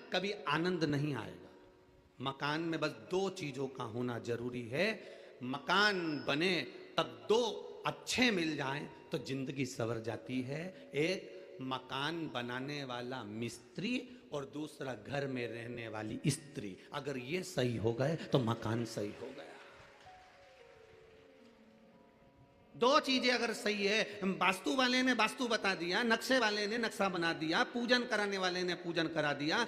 कभी आनंद नहीं आएगा। मकान में बस दो चीजों का होना जरूरी है। मकान बने तब दो अच्छे मिल जाएं तो जिंदगी संवर जाती है। एक मकान बनाने वाला मिस्त्री और दूसरा घर में रहने वाली स्त्री। अगर ये सही हो गए तो मकान सही हो गया। दो चीजें अगर सही है, वास्तु वाले ने वास्तु बता दिया, नक्शे वाले ने नक्शा बना दिया, पूजन कराने वाले ने पूजन करा दिया,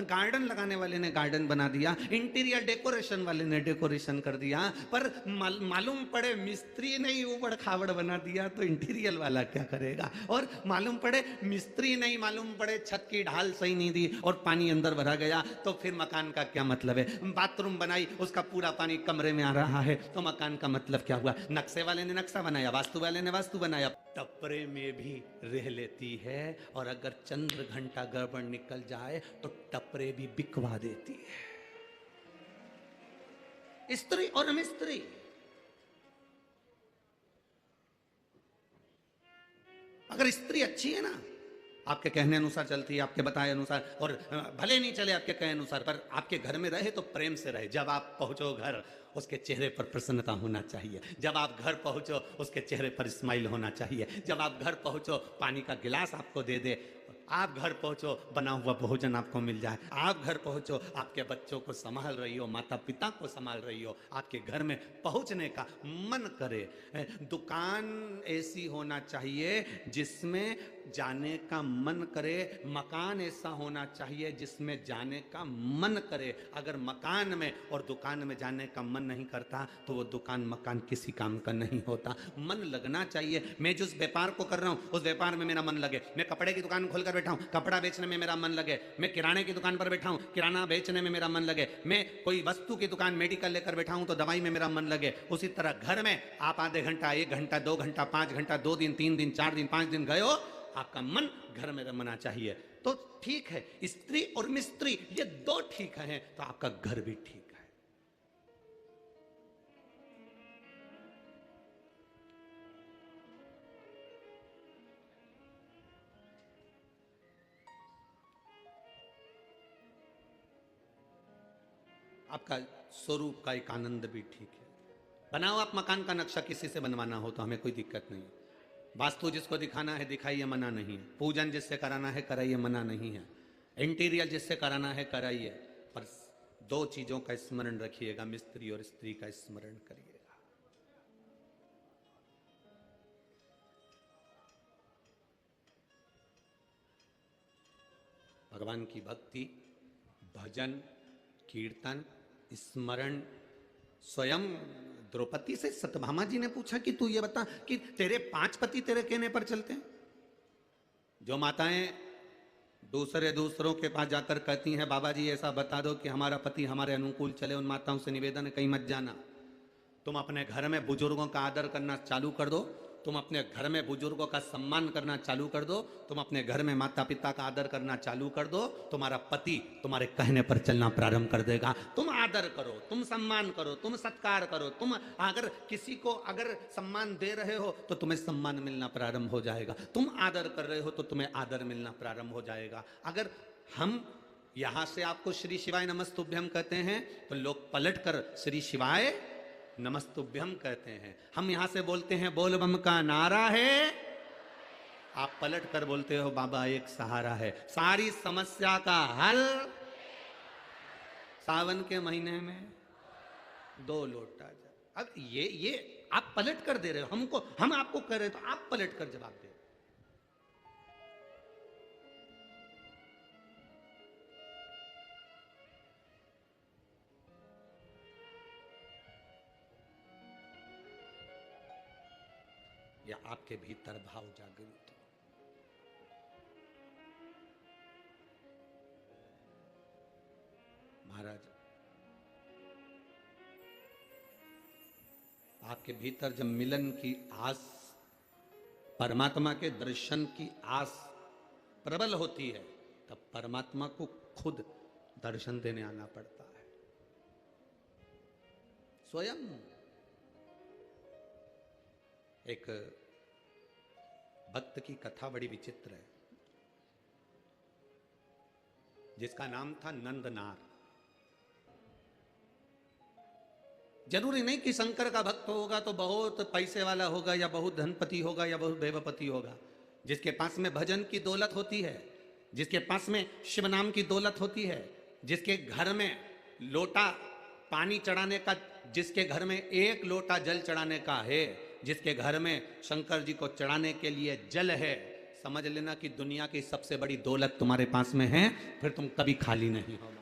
गार्डन लगाने वाले ने गार्डन बना दिया, इंटीरियर डेकोरेशन वाले ने डेकोरेशन कर दिया, पर मालूम पड़े मिस्त्री ने ही उबड़ खाबड़ बना दिया तो इंटीरियर वाला क्या करेगा? और मालूम पड़े मिस्त्री नहीं, मालूम पड़े छत की ढाल सही नहीं दी और पानी अंदर भरा गया तो फिर मकान का क्या मतलब है? बाथरूम बनाई, उसका पूरा पानी कमरे में आ रहा है तो मकान का मतलब क्या हुआ? नक्शे वाले ने नक्शा बनाया, वास्तु वाले ने वास्तु बनाया, टपरे में भी रह लेती है। और अगर चंद्र घंटा गड़बड़ निकल जाए तो टपरे भी बिकवा देती है। स्त्री और मिस्त्री, अगर स्त्री अच्छी है ना, आपके कहने अनुसार चलती है, आपके बताए अनुसार, और भले नहीं चले आपके कहे अनुसार, पर आपके घर में रहे तो प्रेम से रहे। जब आप पहुंचो घर, उसके चेहरे पर प्रसन्नता होना चाहिए। जब आप घर पहुंचो, उसके चेहरे पर स्माइल होना चाहिए। जब आप घर पहुंचो, पानी का गिलास आपको दे दे। आप घर पहुंचो, बना हुआ भोजन आपको मिल जाए। आप घर पहुंचो, आपके बच्चों को संभाल रही हो, माता पिता को संभाल रही हो, आपके घर में पहुंचने का मन करे। दुकान ऐसी होना चाहिए जिसमें जाने का मन करे। मकान ऐसा होना चाहिए जिसमें जाने का मन करे। अगर मकान में और दुकान में जाने का मन नहीं करता तो वो दुकान मकान किसी काम का नहीं होता। मन लगना चाहिए। मैं जिस व्यापार को कर रहा हूं उस व्यापार में मेरा मन लगे। मैं कपड़े की दुकान खोलकर बैठा हूं, कपड़ा बेचने में मेरा मन लगे। मैं किराने की दुकान पर बैठा हूं, किराना बेचने में मेरा मन लगे। मैं कोई वस्तु की दुकान मेडिकल लेकर बैठा हूं तो दवाई में मेरा मन लगे। उसी तरह घर में आप आधे घंटा, 1 घंटा, 2 घंटा, 5 घंटा, 2 दिन, 3 दिन, 4 दिन, 5 दिन गए हो, आपका मन घर में रमना चाहिए तो ठीक है। स्त्री और मिस्त्री ये दो ठीक हैं तो आपका घर भी ठीक है। आपका स्वरूप का एक आनंद भी ठीक है। बनाओ आप मकान का नक्शा, किसी से बनवाना हो तो हमें कोई दिक्कत नहीं। वास्तु जिसको दिखाना है दिखाइए, मना नहीं है। पूजन जिससे कराना है कराइए, मना नहीं है। इंटीरियर जिससे कराना है कराइए, पर दो चीजों का स्मरण रखिएगा, मिस्त्री और स्त्री का स्मरण करिएगा। भगवान की भक्ति, भजन, कीर्तन, स्मरण। स्वयं द्रौपदी से सत्यभामा जी ने पूछा कि तू ये बता कि तेरे 5 पति तेरे कहने पर चलते हैं। जो माताएं दूसरों के पास जाकर कहती हैं बाबा जी ऐसा बता दो कि हमारा पति हमारे अनुकूल चले, उन माताओं से निवेदन है कहीं मत जाना। तुम अपने घर में बुजुर्गों का आदर करना चालू कर दो। तुम अपने घर में बुजुर्गों का सम्मान करना चालू कर दो। तुम अपने घर में माता पिता का आदर करना चालू कर दो। तुम्हारा पति तुम्हारे कहने पर चलना प्रारंभ कर देगा। तुम आदर करो, तुम सम्मान करो, तुम सत्कार करो। तुम अगर किसी को अगर सम्मान दे रहे हो तो तुम्हें सम्मान मिलना प्रारंभ हो जाएगा। तुम आदर कर रहे हो तो तुम्हें आदर मिलना प्रारंभ हो जाएगा। अगर हम यहां से आपको श्री शिवाय नमस्तुभ्यम कहते हैं तो लोग पलट कर श्री शिवाय नमस्तुभ्यम कहते हैं। हम यहां से बोलते हैं बोल बम का नारा है, आप पलट कर बोलते हो बाबा एक सहारा है। सारी समस्या का हल सावन के महीने में 2 लोटा जल। अब ये आप पलट कर दे रहे हो हमको, हम आपको कह रहे हो तो आप पलट कर जवाब दे। या आपके भीतर भाव जागृत हो। महाराज, आपके भीतर जब मिलन की आस, परमात्मा के दर्शन की आस प्रबल होती है तब परमात्मा को खुद दर्शन देने आना पड़ता है स्वयं। एक भक्त की कथा बड़ी विचित्र है। जिसका नाम था नंदनार। जरूरी नहीं कि शंकर का भक्त होगा तो बहुत पैसे वाला होगा या बहुत धनपति होगा या बहुत देवपति होगा। जिसके पास में भजन की दौलत होती है, जिसके पास में शिव नाम की दौलत होती है, जिसके घर में लोटा पानी चढ़ाने का, जिसके घर में एक लोटा जल चढ़ाने का है, जिसके घर में शंकर जी को चढ़ाने के लिए जल है, समझ लेना कि दुनिया की सबसे बड़ी दौलत तुम्हारे पास में है, फिर तुम कभी खाली नहीं होना।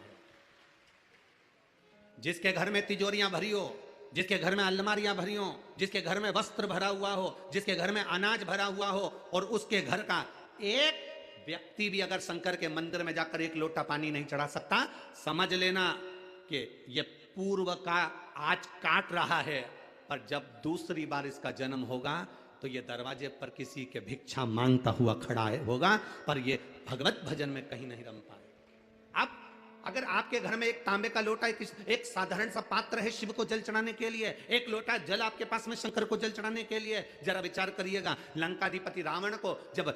जिसके घर में तिजोरियां भरी हो, जिसके घर में अलमारियां भरी हो, जिसके घर में वस्त्र भरा हुआ हो, जिसके घर में अनाज भरा हुआ हो, और उसके घर का एक व्यक्ति भी अगर शंकर के मंदिर में जाकर एक लोटा पानी नहीं चढ़ा सकता, समझ लेना कि ये पूर्व का आज काट रहा है, पर जब दूसरी बार इसका जन्म होगा तो ये दरवाजे पर किसी के भिक्षा मांगता हुआ खड़ा होगा, पर ये भगवत भजन में कहीं नहीं रम पाए। अब अगर आपके घर में एक तांबे का लोटा, एक साधारण सा पात्र है शिव को जल चढ़ाने के लिए, एक लोटा जल आपके पास में शंकर को जल चढ़ाने के लिए, जरा विचार करिएगा। लंकाधिपति रावण को जब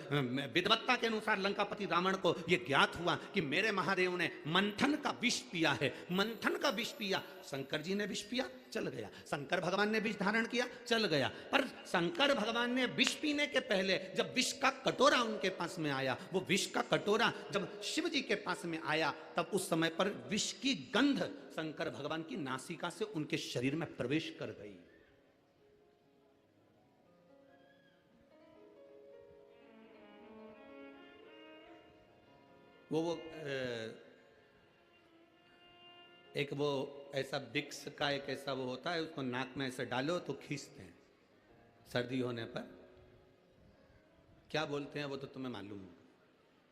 विद्वत्ता के अनुसार लंकापति रावण को यह ज्ञात हुआ कि मेरे महादेव ने मंथन का विष पिया है, मंथन का विष पिया, शंकर जी ने विष पिया, चल गया। शंकर भगवान ने विष धारण किया, चल गया। पर शंकर भगवान ने विष पीने के पहले जब विष का कटोरा उनके पास में आया, वो विष का कटोरा जब शिव जी के पास में आया, तब उस समय पर विष की गंध शंकर भगवान की नासिका से उनके शरीर में प्रवेश कर गई। वो एक वो ऐसा विक्स का एक ऐसा वो होता है, उसको नाक में ऐसे डालो तो खींचते हैं सर्दी होने पर, क्या बोलते हैं वो तो तुम्हें मालूम है,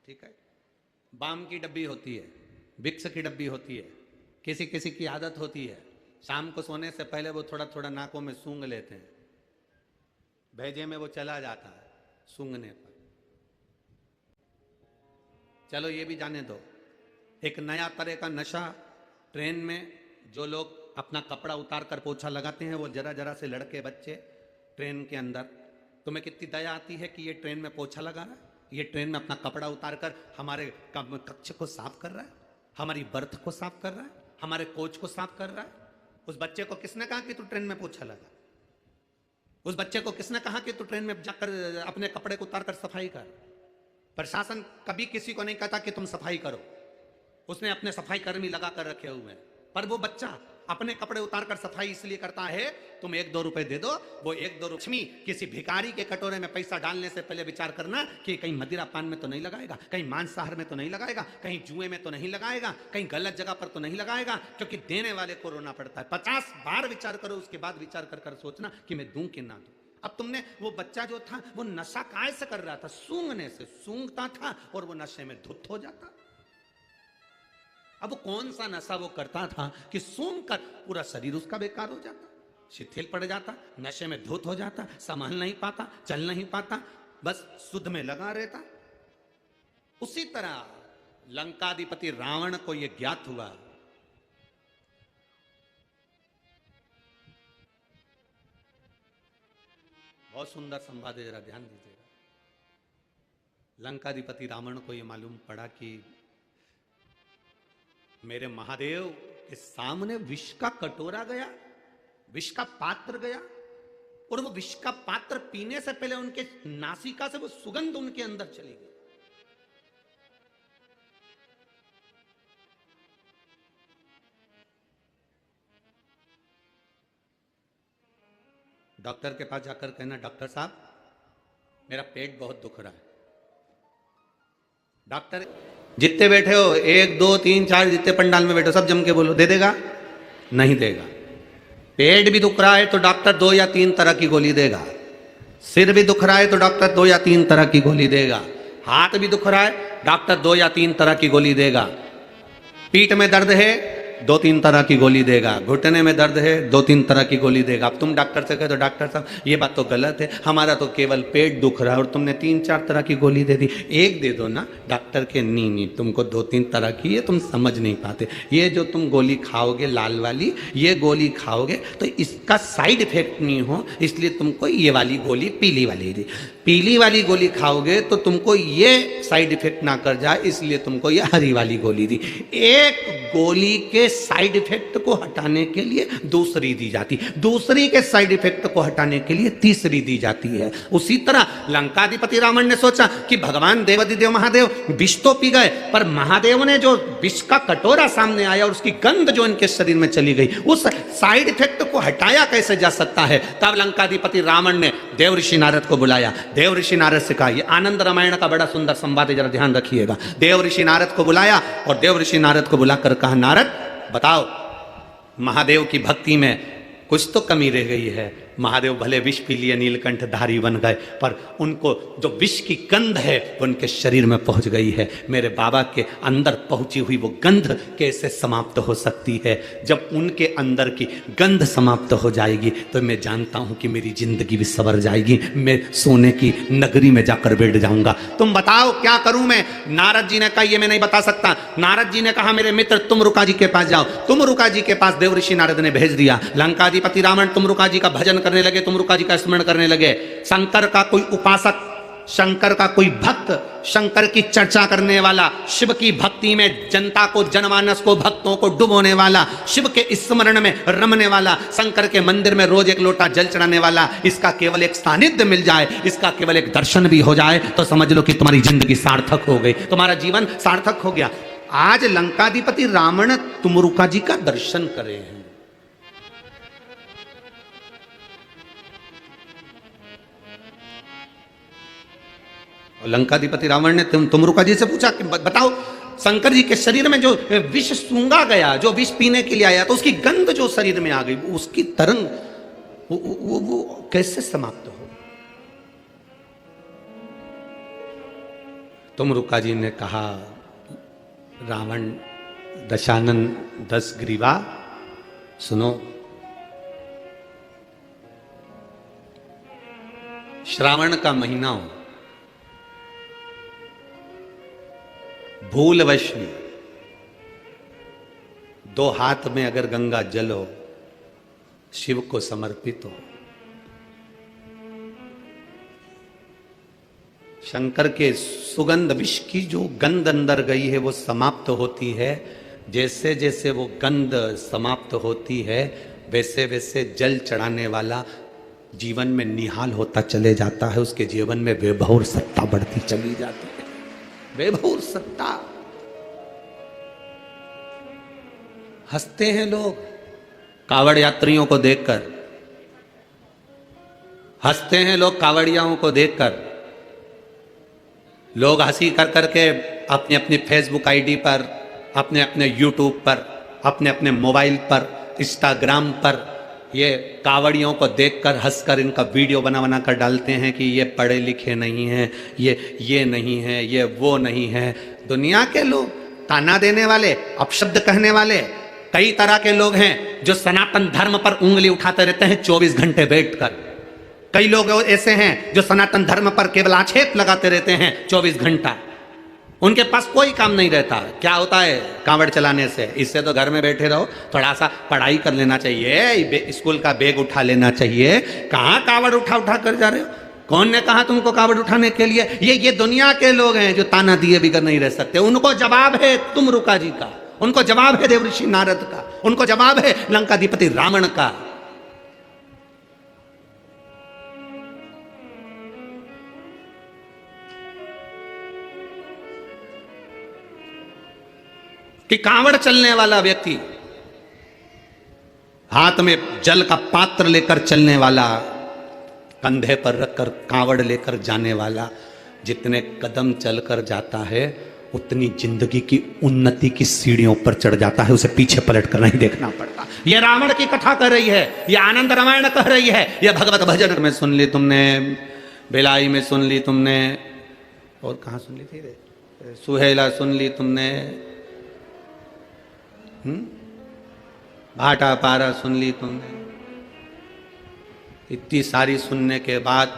ठीक है। बाम की डब्बी होती है, विक्स की डब्बी होती है, किसी किसी की आदत होती है शाम को सोने से पहले वो थोड़ा थोड़ा नाकों में सूंघ लेते हैं, भेजे में वो चला जाता है सूंघने पर। चलो ये भी जाने दो, एक नया तरह का नशा ट्रेन में जो लोग अपना कपड़ा उतार कर पोछा लगाते हैं, वो जरा जरा से लड़के बच्चे ट्रेन के अंदर, तुम्हें कितनी दया आती है कि ये ट्रेन में पोछा लगा रहा है, ये ट्रेन में अपना कपड़ा उतार कर हमारे कक्ष को साफ कर रहा है, हमारी बर्थ को साफ कर रहा है, हमारे कोच को साफ कर रहा है। उस बच्चे को किसने कहा कि तू ट्रेन में पोछा लगा? उस बच्चे को किसने कहा कि तू ट्रेन में जाकर अपने कपड़े को उतार कर सफाई कर? प्रशासन कभी किसी को नहीं कहता कि तुम सफाई करो, उसने अपने सफाई कर्मी लगा कर रखे हुए हैं, पर वो बच्चा अपने कपड़े उतार कर सफाई इसलिए करता है, तुम 1-2 रुपए दे दो, वो 1-2 लक्ष्मी किसी भिखारी के कटोरे में पैसा डालने से पहले विचार करना कि कहीं मदिरा पान में तो नहीं लगाएगा, कहीं मांसाहार में तो नहीं लगाएगा, कहीं जुए में तो नहीं लगाएगा, कहीं गलत जगह पर तो नहीं लगाएगा, क्योंकि देने वाले को रोना पड़ता है। 50 बार विचार करो, उसके बाद विचार कर सोचना कि मैं दूं कि ना दूं। अब तुमने वो बच्चा जो था वो नशा काय से कर रहा था? सूंघने से, सूंघता था और वो नशे में धुत हो जाता। अब वो कौन सा नशा वो करता था कि सूंघ कर पूरा शरीर उसका बेकार हो जाता, शिथिल पड़ जाता, नशे में धुत हो जाता, संभाल नहीं पाता, चल नहीं पाता, बस शुद्ध में लगा रहता। उसी तरह लंकाधिपति रावण को यह ज्ञात हुआ, बहुत सुंदर संवाद है, जरा ध्यान दीजिएगा। लंकाधिपति रावण को यह मालूम पड़ा कि मेरे महादेव के सामने विष का कटोरा गया, विष का पात्र गया, और वो विष का पात्र पीने से पहले उनके नासिका से वो सुगंध उनके अंदर चली गई। डॉक्टर के पास जाकर कहना, डॉक्टर साहब मेरा पेट बहुत दुख रहा है। डॉक्टर जितने बैठे हो, 1 2 3 4 जितने पंडाल में बैठे सब जम के बोलो, दे देगा? नहीं देगा। पेट भी दुख रहा है तो डॉक्टर 2 या 3 तरह की गोली देगा, सिर भी दुख रहा है तो डॉक्टर 2 या 3 तरह की गोली देगा, हाथ भी दुख रहा है डॉक्टर 2 या 3 तरह की गोली देगा, पीठ में दर्द है 2-3 तरह की गोली देगा, घुटने में दर्द है 2-3 तरह की गोली देगा। अब तुम डॉक्टर से कहे तो डॉक्टर साहब ये बात तो गलत है, हमारा तो केवल पेट दुख रहा है और तुमने 3-4 तरह की गोली दे दी, एक दे दो ना। डॉक्टर के नहीं, तुमको 2-3 तरह की, ये तुम समझ नहीं पाते, ये जो तुम गोली खाओगे लाल वाली, ये गोली खाओगे तो इसका साइड इफेक्ट नहीं हो, इसलिए तुमको ये वाली गोली पीली वाली दी। पीली वाली गोली खाओगे तो तुमको ये साइड इफेक्ट ना कर जाए, इसलिए तुमको ये हरी वाली गोली दी। एक गोली के साइड इफेक्ट को हटाने के लिए दूसरी दी जाती, दूसरी के साइड इफेक्ट को हटाने के लिए तीसरी दी जाती है। उसी तरह लंकाधिपति रावण ने सोचा कि भगवान देवाधिदेव महादेव विष तो पी गए, पर महादेव ने जो विष का कटोरा सामने आया और उसकी गंध जो इनके शरीर में चली गई, उस साइड इफेक्ट को हटाया कैसे जा सकता है। तब लंकाधिपति रावण ने देव ऋषि नारद को बुलाया। देव ऋषि नारद से कहा, ये आनंद रामायण का बड़ा सुंदर संवाद है, जरा ध्यान रखिएगा। देव ऋषि नारद को बुलाया और देव ऋषि नारद को बुलाकर कहा, नारद बताओ, महादेव की भक्ति में कुछ तो कमी रह गई है। महादेव भले विष पी लिए, नीलकंठ धारी बन गए, पर उनको जो विष की गंध है उनके शरीर में पहुंच गई है। मेरे बाबा के अंदर पहुंची हुई वो गंध कैसे समाप्त हो सकती है? जब उनके अंदर की गंध समाप्त हो जाएगी तो मैं जानता हूं कि मेरी जिंदगी भी संवर जाएगी, मैं सोने की नगरी में जाकर बैठ जाऊंगा। तुम बताओ क्या करूं मैं? नारद जी ने कहा, ये मैं नहीं बता सकता। नारद जी ने कहा, मेरे मित्र तुम रुका जी के पास जाओ। तुम रुका जी के पास देव ऋषि नारद ने भेज दिया। लंकाधिपति रावण तुम रुका जी का भजन करने लगे, तुम रुका जी का स्मरण करने लगे। शंकर का कोई उपासक, शंकर का कोई भक्त, शंकर की चर्चा करने वाला, शिव की भक्ति में जनता को, जनमानस को, भक्तों को डुबोने वाला, शिव के स्मरण में रमने वाला, शंकर के मंदिर में रोज एक लोटा जल चढ़ाने वाला, इसका केवल एक सानिध्य मिल जाए, इसका केवल एक दर्शन भी हो जाए तो समझ लो कि तुम्हारी जिंदगी सार्थक हो गई, तुम्हारा जीवन सार्थक हो गया। आज लंकाधिपति रावण तुमरुका जी का दर्शन करे हैं। लंकाधिपति रावण ने तुमरुका जी से पूछा कि बताओ, शंकर जी के शरीर में जो विष सूंघा गया, जो विष पीने के लिए आया, तो उसकी गंध जो शरीर में आ गई, उसकी तरंग वो कैसे समाप्त हो? तुमरुका जी ने कहा, रावण दशानन 10 ग्रीवा, सुनो, श्रावण का महीना हो, भूलवश में 2 हाथ में अगर गंगा जल हो, शिव को समर्पित हो, शंकर के सुगंध, विष की जो गंध अंदर गई है वो समाप्त होती है। जैसे जैसे वो गंध समाप्त होती है, वैसे वैसे जल चढ़ाने वाला जीवन में निहाल होता चले जाता है, उसके जीवन में वैभव और सत्ता बढ़ती चली जाती है। वैभव और सत्ता। हंसते हैं लोग कावड़ यात्रियों को देखकर, हंसते हैं लोग कावड़ियाओं को देखकर। लोग हंसी कर करके अपने अपने फेसबुक आईडी पर, अपने अपने यूट्यूब पर, अपने अपने मोबाइल पर, इंस्टाग्राम पर ये कावड़ियों को देखकर हंसकर इनका वीडियो बना बना कर डालते हैं कि ये पढ़े लिखे नहीं हैं, ये नहीं है, ये वो नहीं है। दुनिया के लोग, ताना देने वाले, अपशब्द कहने वाले कई तरह के लोग हैं जो सनातन धर्म पर उंगली उठाते रहते हैं 24 घंटे बैठकर। कई लोग ऐसे हैं जो सनातन धर्म पर केवल आक्षेप लगाते रहते हैं 24 घंटा। उनके पास कोई काम नहीं रहता। क्या होता है कांवड़ चलाने से? इससे तो घर में बैठे रहो, थोड़ा सा पढ़ाई कर लेना चाहिए, स्कूल का बैग उठा लेना चाहिए। कहाँ कांवड़ उठा उठा कर जा रहे हो? कौन ने कहा तुमको कांवड़ उठाने के लिए? ये दुनिया के लोग हैं जो ताना दिए बिगर नहीं रह सकते। उनको जवाब है तुमरुका जी का, उनको जवाब है देव ऋषि नारद का, उनको जवाब है लंकाधिपति रावण का। कि कांवड़ चलने वाला व्यक्ति, हाथ में जल का पात्र लेकर चलने वाला, कंधे पर रखकर कांवड़ लेकर जाने वाला, जितने कदम चलकर जाता है उतनी जिंदगी की उन्नति की सीढ़ियों पर चढ़ जाता है। उसे पीछे पलट कर नहीं देखना पड़ता। यह रावण की कथा कह रही है, यह आनंद रामायण कह रही है, यह भगवत भजन में सुन ली तुमने, बेलाई में सुन ली तुमने, और कहाँ सुन ली थी रे? सुहेला सुन ली तुमने, भाटा पारा सुन ली तुमने। इतनी सारी सुनने के बाद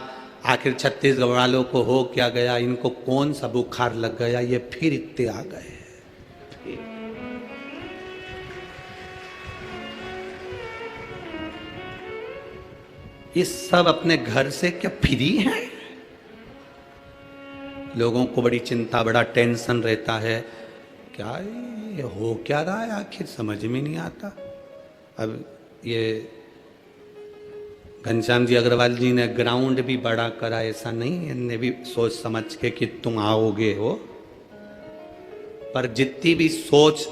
आखिर छत्तीसगढ़ वालों को हो क्या गया? इनको कौन सा बुखार लग गया? ये फिर इतने आ गए। ये सब अपने घर से क्या फ्री हैं? लोगों को बड़ी चिंता, बड़ा टेंशन रहता है, क्या ये हो क्या रहा है आखिर, समझ में नहीं आता। अब ये घनश्याम जी अग्रवाल जी ने ग्राउंड भी बड़ा करा, ऐसा नहीं, इनने भी सोच समझ के कि तुम आओगे हो, पर जितनी भी सोच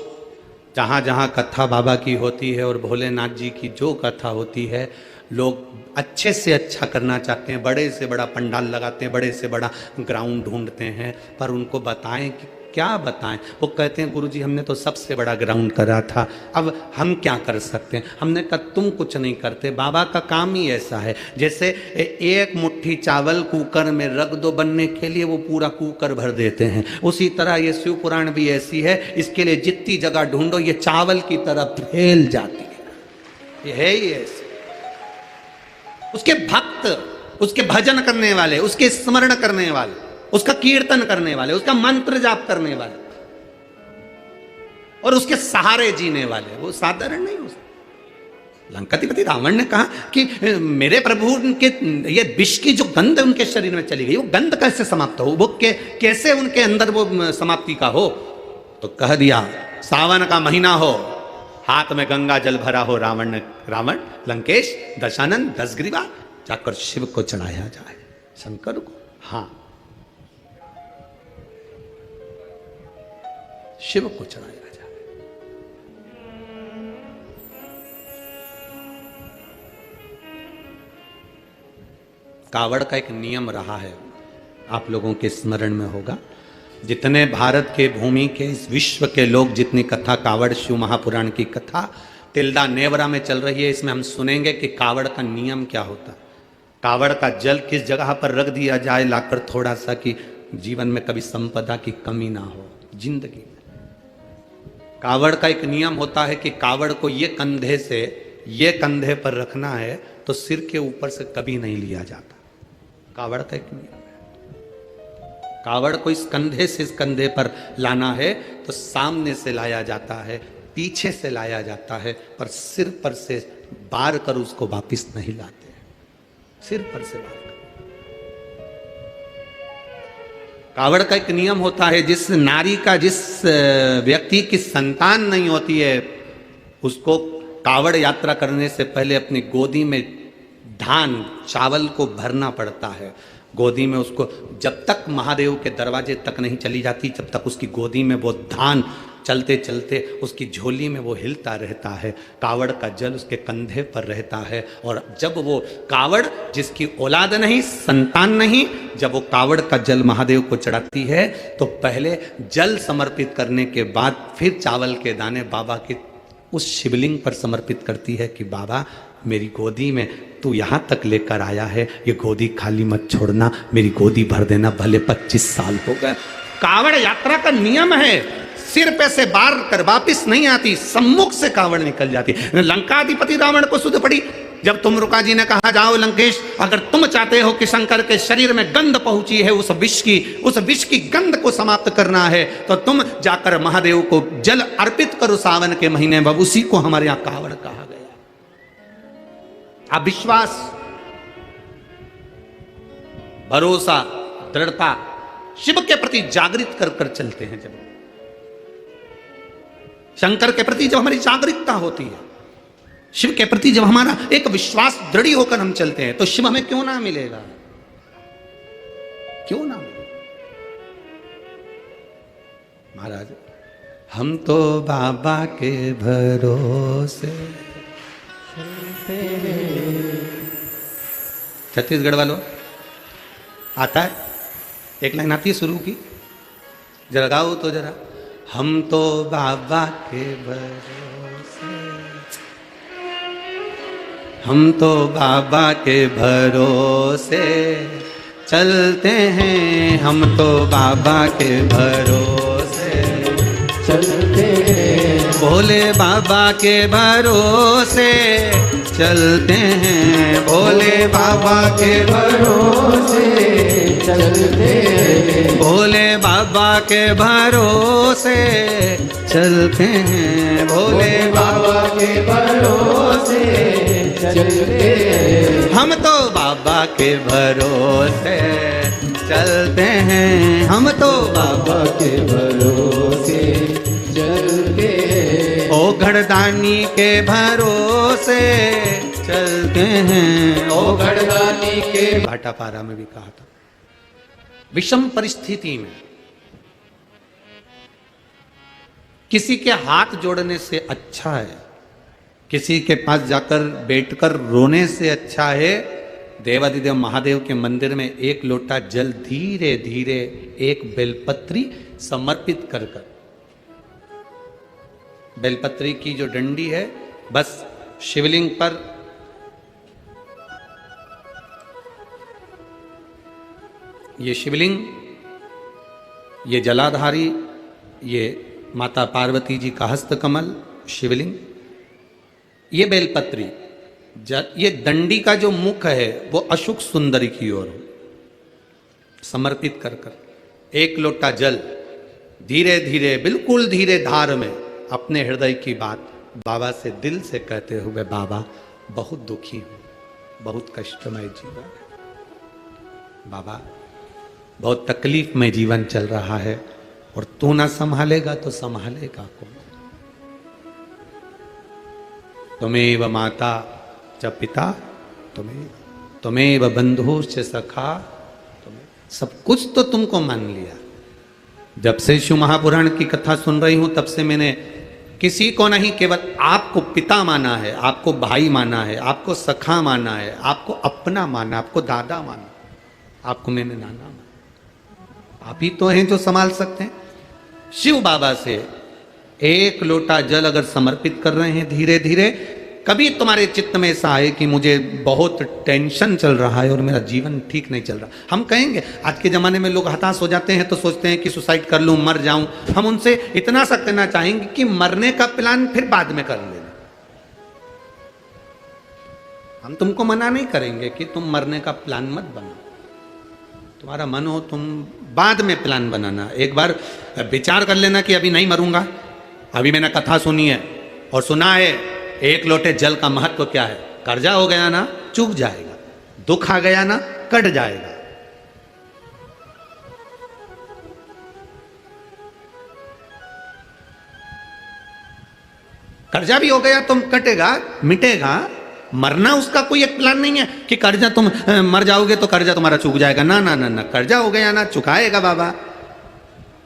जहाँ जहाँ कथा बाबा की होती है और भोलेनाथ जी की जो कथा होती है, लोग अच्छे से अच्छा करना चाहते हैं, बड़े से बड़ा पंडाल लगाते हैं, बड़े से बड़ा ग्राउंड ढूंढते हैं, पर उनको बताएं कि क्या बताएं। वो कहते हैं गुरुजी हमने तो सबसे बड़ा ग्राउंड करा था, अब हम क्या कर सकते हैं। हमने कहा तुम कुछ नहीं करते, बाबा का काम ही ऐसा है। जैसे एक मुट्ठी चावल कुकर में रख दो बनने के लिए, वो पूरा कुकर भर देते हैं, उसी तरह ये शिव पुराण भी ऐसी है, इसके लिए जितनी जगह ढूंढो ये चावल की तरह फैल जाती है। ये है ही ऐसे। उसके भक्त, उसके भजन करने वाले, उसके स्मरण करने वाले, उसका कीर्तन करने वाले, उसका मंत्र जाप करने वाले और उसके सहारे जीने वाले, वो साधारण नहीं हो सकते। लंकाधिपति रावण ने कहा कि मेरे प्रभु के ये विष की जो गंध उनके शरीर में चली गई, वो गंध कैसे समाप्त हो, वो कैसे उनके अंदर वो समाप्ति का हो। तो कह दिया सावन का महीना हो, हाथ में गंगा जल भरा हो, रावण लंकेश दशानन 10 ग्रीवा जाकर शिव को चढ़ाया जाए, शंकर को। हाँ, शिव को चढ़ाया जाए। कावड़ का एक नियम रहा है, आप लोगों के स्मरण में होगा। जितने भारत के भूमि के, इस विश्व के लोग, जितनी कथा कावड़ शिव महापुराण की कथा तिल्दा नेवरा में चल रही है, इसमें हम सुनेंगे कि कावड़ का नियम क्या होता। कावड़ का जल किस जगह पर रख दिया जाए लाकर थोड़ा सा, कि जीवन में कभी संपदा की कमी ना हो जिंदगी में। कावड़ का एक नियम होता है कि कावड़ को ये कंधे से ये कंधे पर रखना है तो सिर के ऊपर से कभी नहीं लिया जाता। कावड़ का एक नियम है। कावड़ को इस कंधे से इस कंधे पर लाना है तो सामने से लाया जाता है, पीछे से लाया जाता है, पर सिर पर से बार कर उसको वापिस नहीं लाते, सिर पर से बार कर। कावड़ का एक नियम होता है, जिस नारी का, जिस व्यक्ति की संतान नहीं होती है, उसको कावड़ यात्रा करने से पहले अपनी गोदी में धान चावल को भरना पड़ता है। गोदी में उसको जब तक महादेव के दरवाजे तक नहीं चली जाती, जब तक उसकी गोदी में वो धान चलते चलते उसकी झोली में वो हिलता रहता है। कावड़ का जल उसके कंधे पर रहता है, और जब वो कावड़, जिसकी औलाद नहीं, संतान नहीं, जब वो कावड़ का जल महादेव को चढ़ाती है तो पहले जल समर्पित करने के बाद फिर चावल के दाने बाबा के उस शिवलिंग पर समर्पित करती है कि बाबा मेरी गोदी में तू यहाँ तक लेकर आया है, ये गोदी खाली मत छोड़ना, मेरी गोदी भर देना, भले 25 साल हो गए। कावड़ यात्रा का नियम है, सिर पे से बार कर वापिस नहीं आती, सम्मुख से कावड़ निकल जाती। लंकाधिपति रावण को सुध पड़ी जब तुमरुका जी ने कहा जाओ लंकेश, अगर तुम चाहते हो कि शंकर के शरीर में गंध पहुंची है, उस विष की गंध को समाप्त करना है, तो तुम जाकर महादेव को जल अर्पित करो सावन के महीने में। उसी को हमारे यहां कावड़ कहा गया। अब विश्वास, भरोसा, दृढ़ता शिव के प्रति जागृत कर कर चलते हैं। जब शंकर के प्रति जब हमारी जागरूकता होती है, शिव के प्रति जब हमारा एक विश्वास दृढ़ होकर हम चलते हैं, तो शिव हमें क्यों ना मिलेगा, क्यों ना मिलेगा। महाराज, हम तो बाबा के भरोसे चलते हैं। छत्तीसगढ़ वालों आता है, एक लाइन आती है शुरू की, जरा गाओ तो जरा। हम तो बाबा के भरोसे, हम तो बाबा के भरोसे चलते हैं, हम तो बाबा के भरोसे चलते हैं, भोले बाबा के भरोसे चलते हैं, भोले बाबा के भरोसे चलते हैं, भोले बाबा के भरोसे चलते हैं, भोले बाबा के भरोसे चलते हैं। हम तो बाबा के भरोसे चलते हैं, हम तो बाबा के भरोसे चलते हैं, ओ घड़दानी के भरोसे चलते हैं, ओ घड़दानी के। भाटापारा में भी कहा था, विषम परिस्थिति में किसी के हाथ जोड़ने से अच्छा है, किसी के पास जाकर बैठकर रोने से अच्छा है देवादिदेव महादेव के मंदिर में एक लोटा जल धीरे धीरे एक बेलपत्री समर्पित कर कर, बेलपत्री की जो डंडी है बस शिवलिंग पर ये शिवलिंग, ये जलाधारी, ये माता पार्वती जी का हस्तकमल शिवलिंग, ये बेलपत्री, ये दंडी का जो मुख है वो अशुक सुंदरी की ओर समर्पित कर कर एक लोटा जल धीरे धीरे बिल्कुल धीरे धार में अपने हृदय की बात बाबा से दिल से कहते हुए, बाबा बहुत दुखी हूं, बहुत कष्टमय जीवन, बाबा बहुत तकलीफ में जीवन चल रहा है और तू ना संभालेगा तो संभालेगा कौन? तुमेव माता च पिता तुमेव बंधुश्च सखा, सब कुछ तो तुमको मान लिया। जब से शिव महापुराण की कथा सुन रही हूं तब से मैंने किसी को नहीं, केवल आपको पिता माना है, आपको भाई माना है, आपको सखा माना है, आपको अपना माना, आपको दादा माना, आपको मैंने नाना माना। आप ही तो हैं जो संभाल सकते हैं। शिव बाबा से एक लोटा जल अगर समर्पित कर रहे हैं धीरे धीरे, कभी तुम्हारे चित्त में ऐसा आए कि मुझे बहुत टेंशन चल रहा है और मेरा जीवन ठीक नहीं चल रहा, हम कहेंगे, आज के ज़माने में लोग हताश हो जाते हैं तो सोचते हैं कि सुसाइड कर लूँ, मर जाऊं। हम उनसे इतना सा कहना चाहेंगे कि मरने का प्लान फिर बाद में कर लेना। हम तुमको मना नहीं करेंगे कि तुम मरने का प्लान मत बनाओ, तुम्हारा मन हो तुम बाद में प्लान बनाना। एक बार विचार कर लेना कि अभी नहीं मरूंगा, अभी मैंने कथा सुनी है और सुना है एक लोटे जल का महत्व क्या है, कर्जा हो गया ना चूक जाएगा, दुख आ गया ना कट जाएगा। कर्जा भी हो गया तुम कटेगा मिटेगा, मरना उसका कोई एक प्लान नहीं है कि कर्जा तुम मर जाओगे तो कर्जा तुम्हारा चूक जाएगा, ना ना ना ना, कर्जा हो गया ना चुकाएगा बाबा।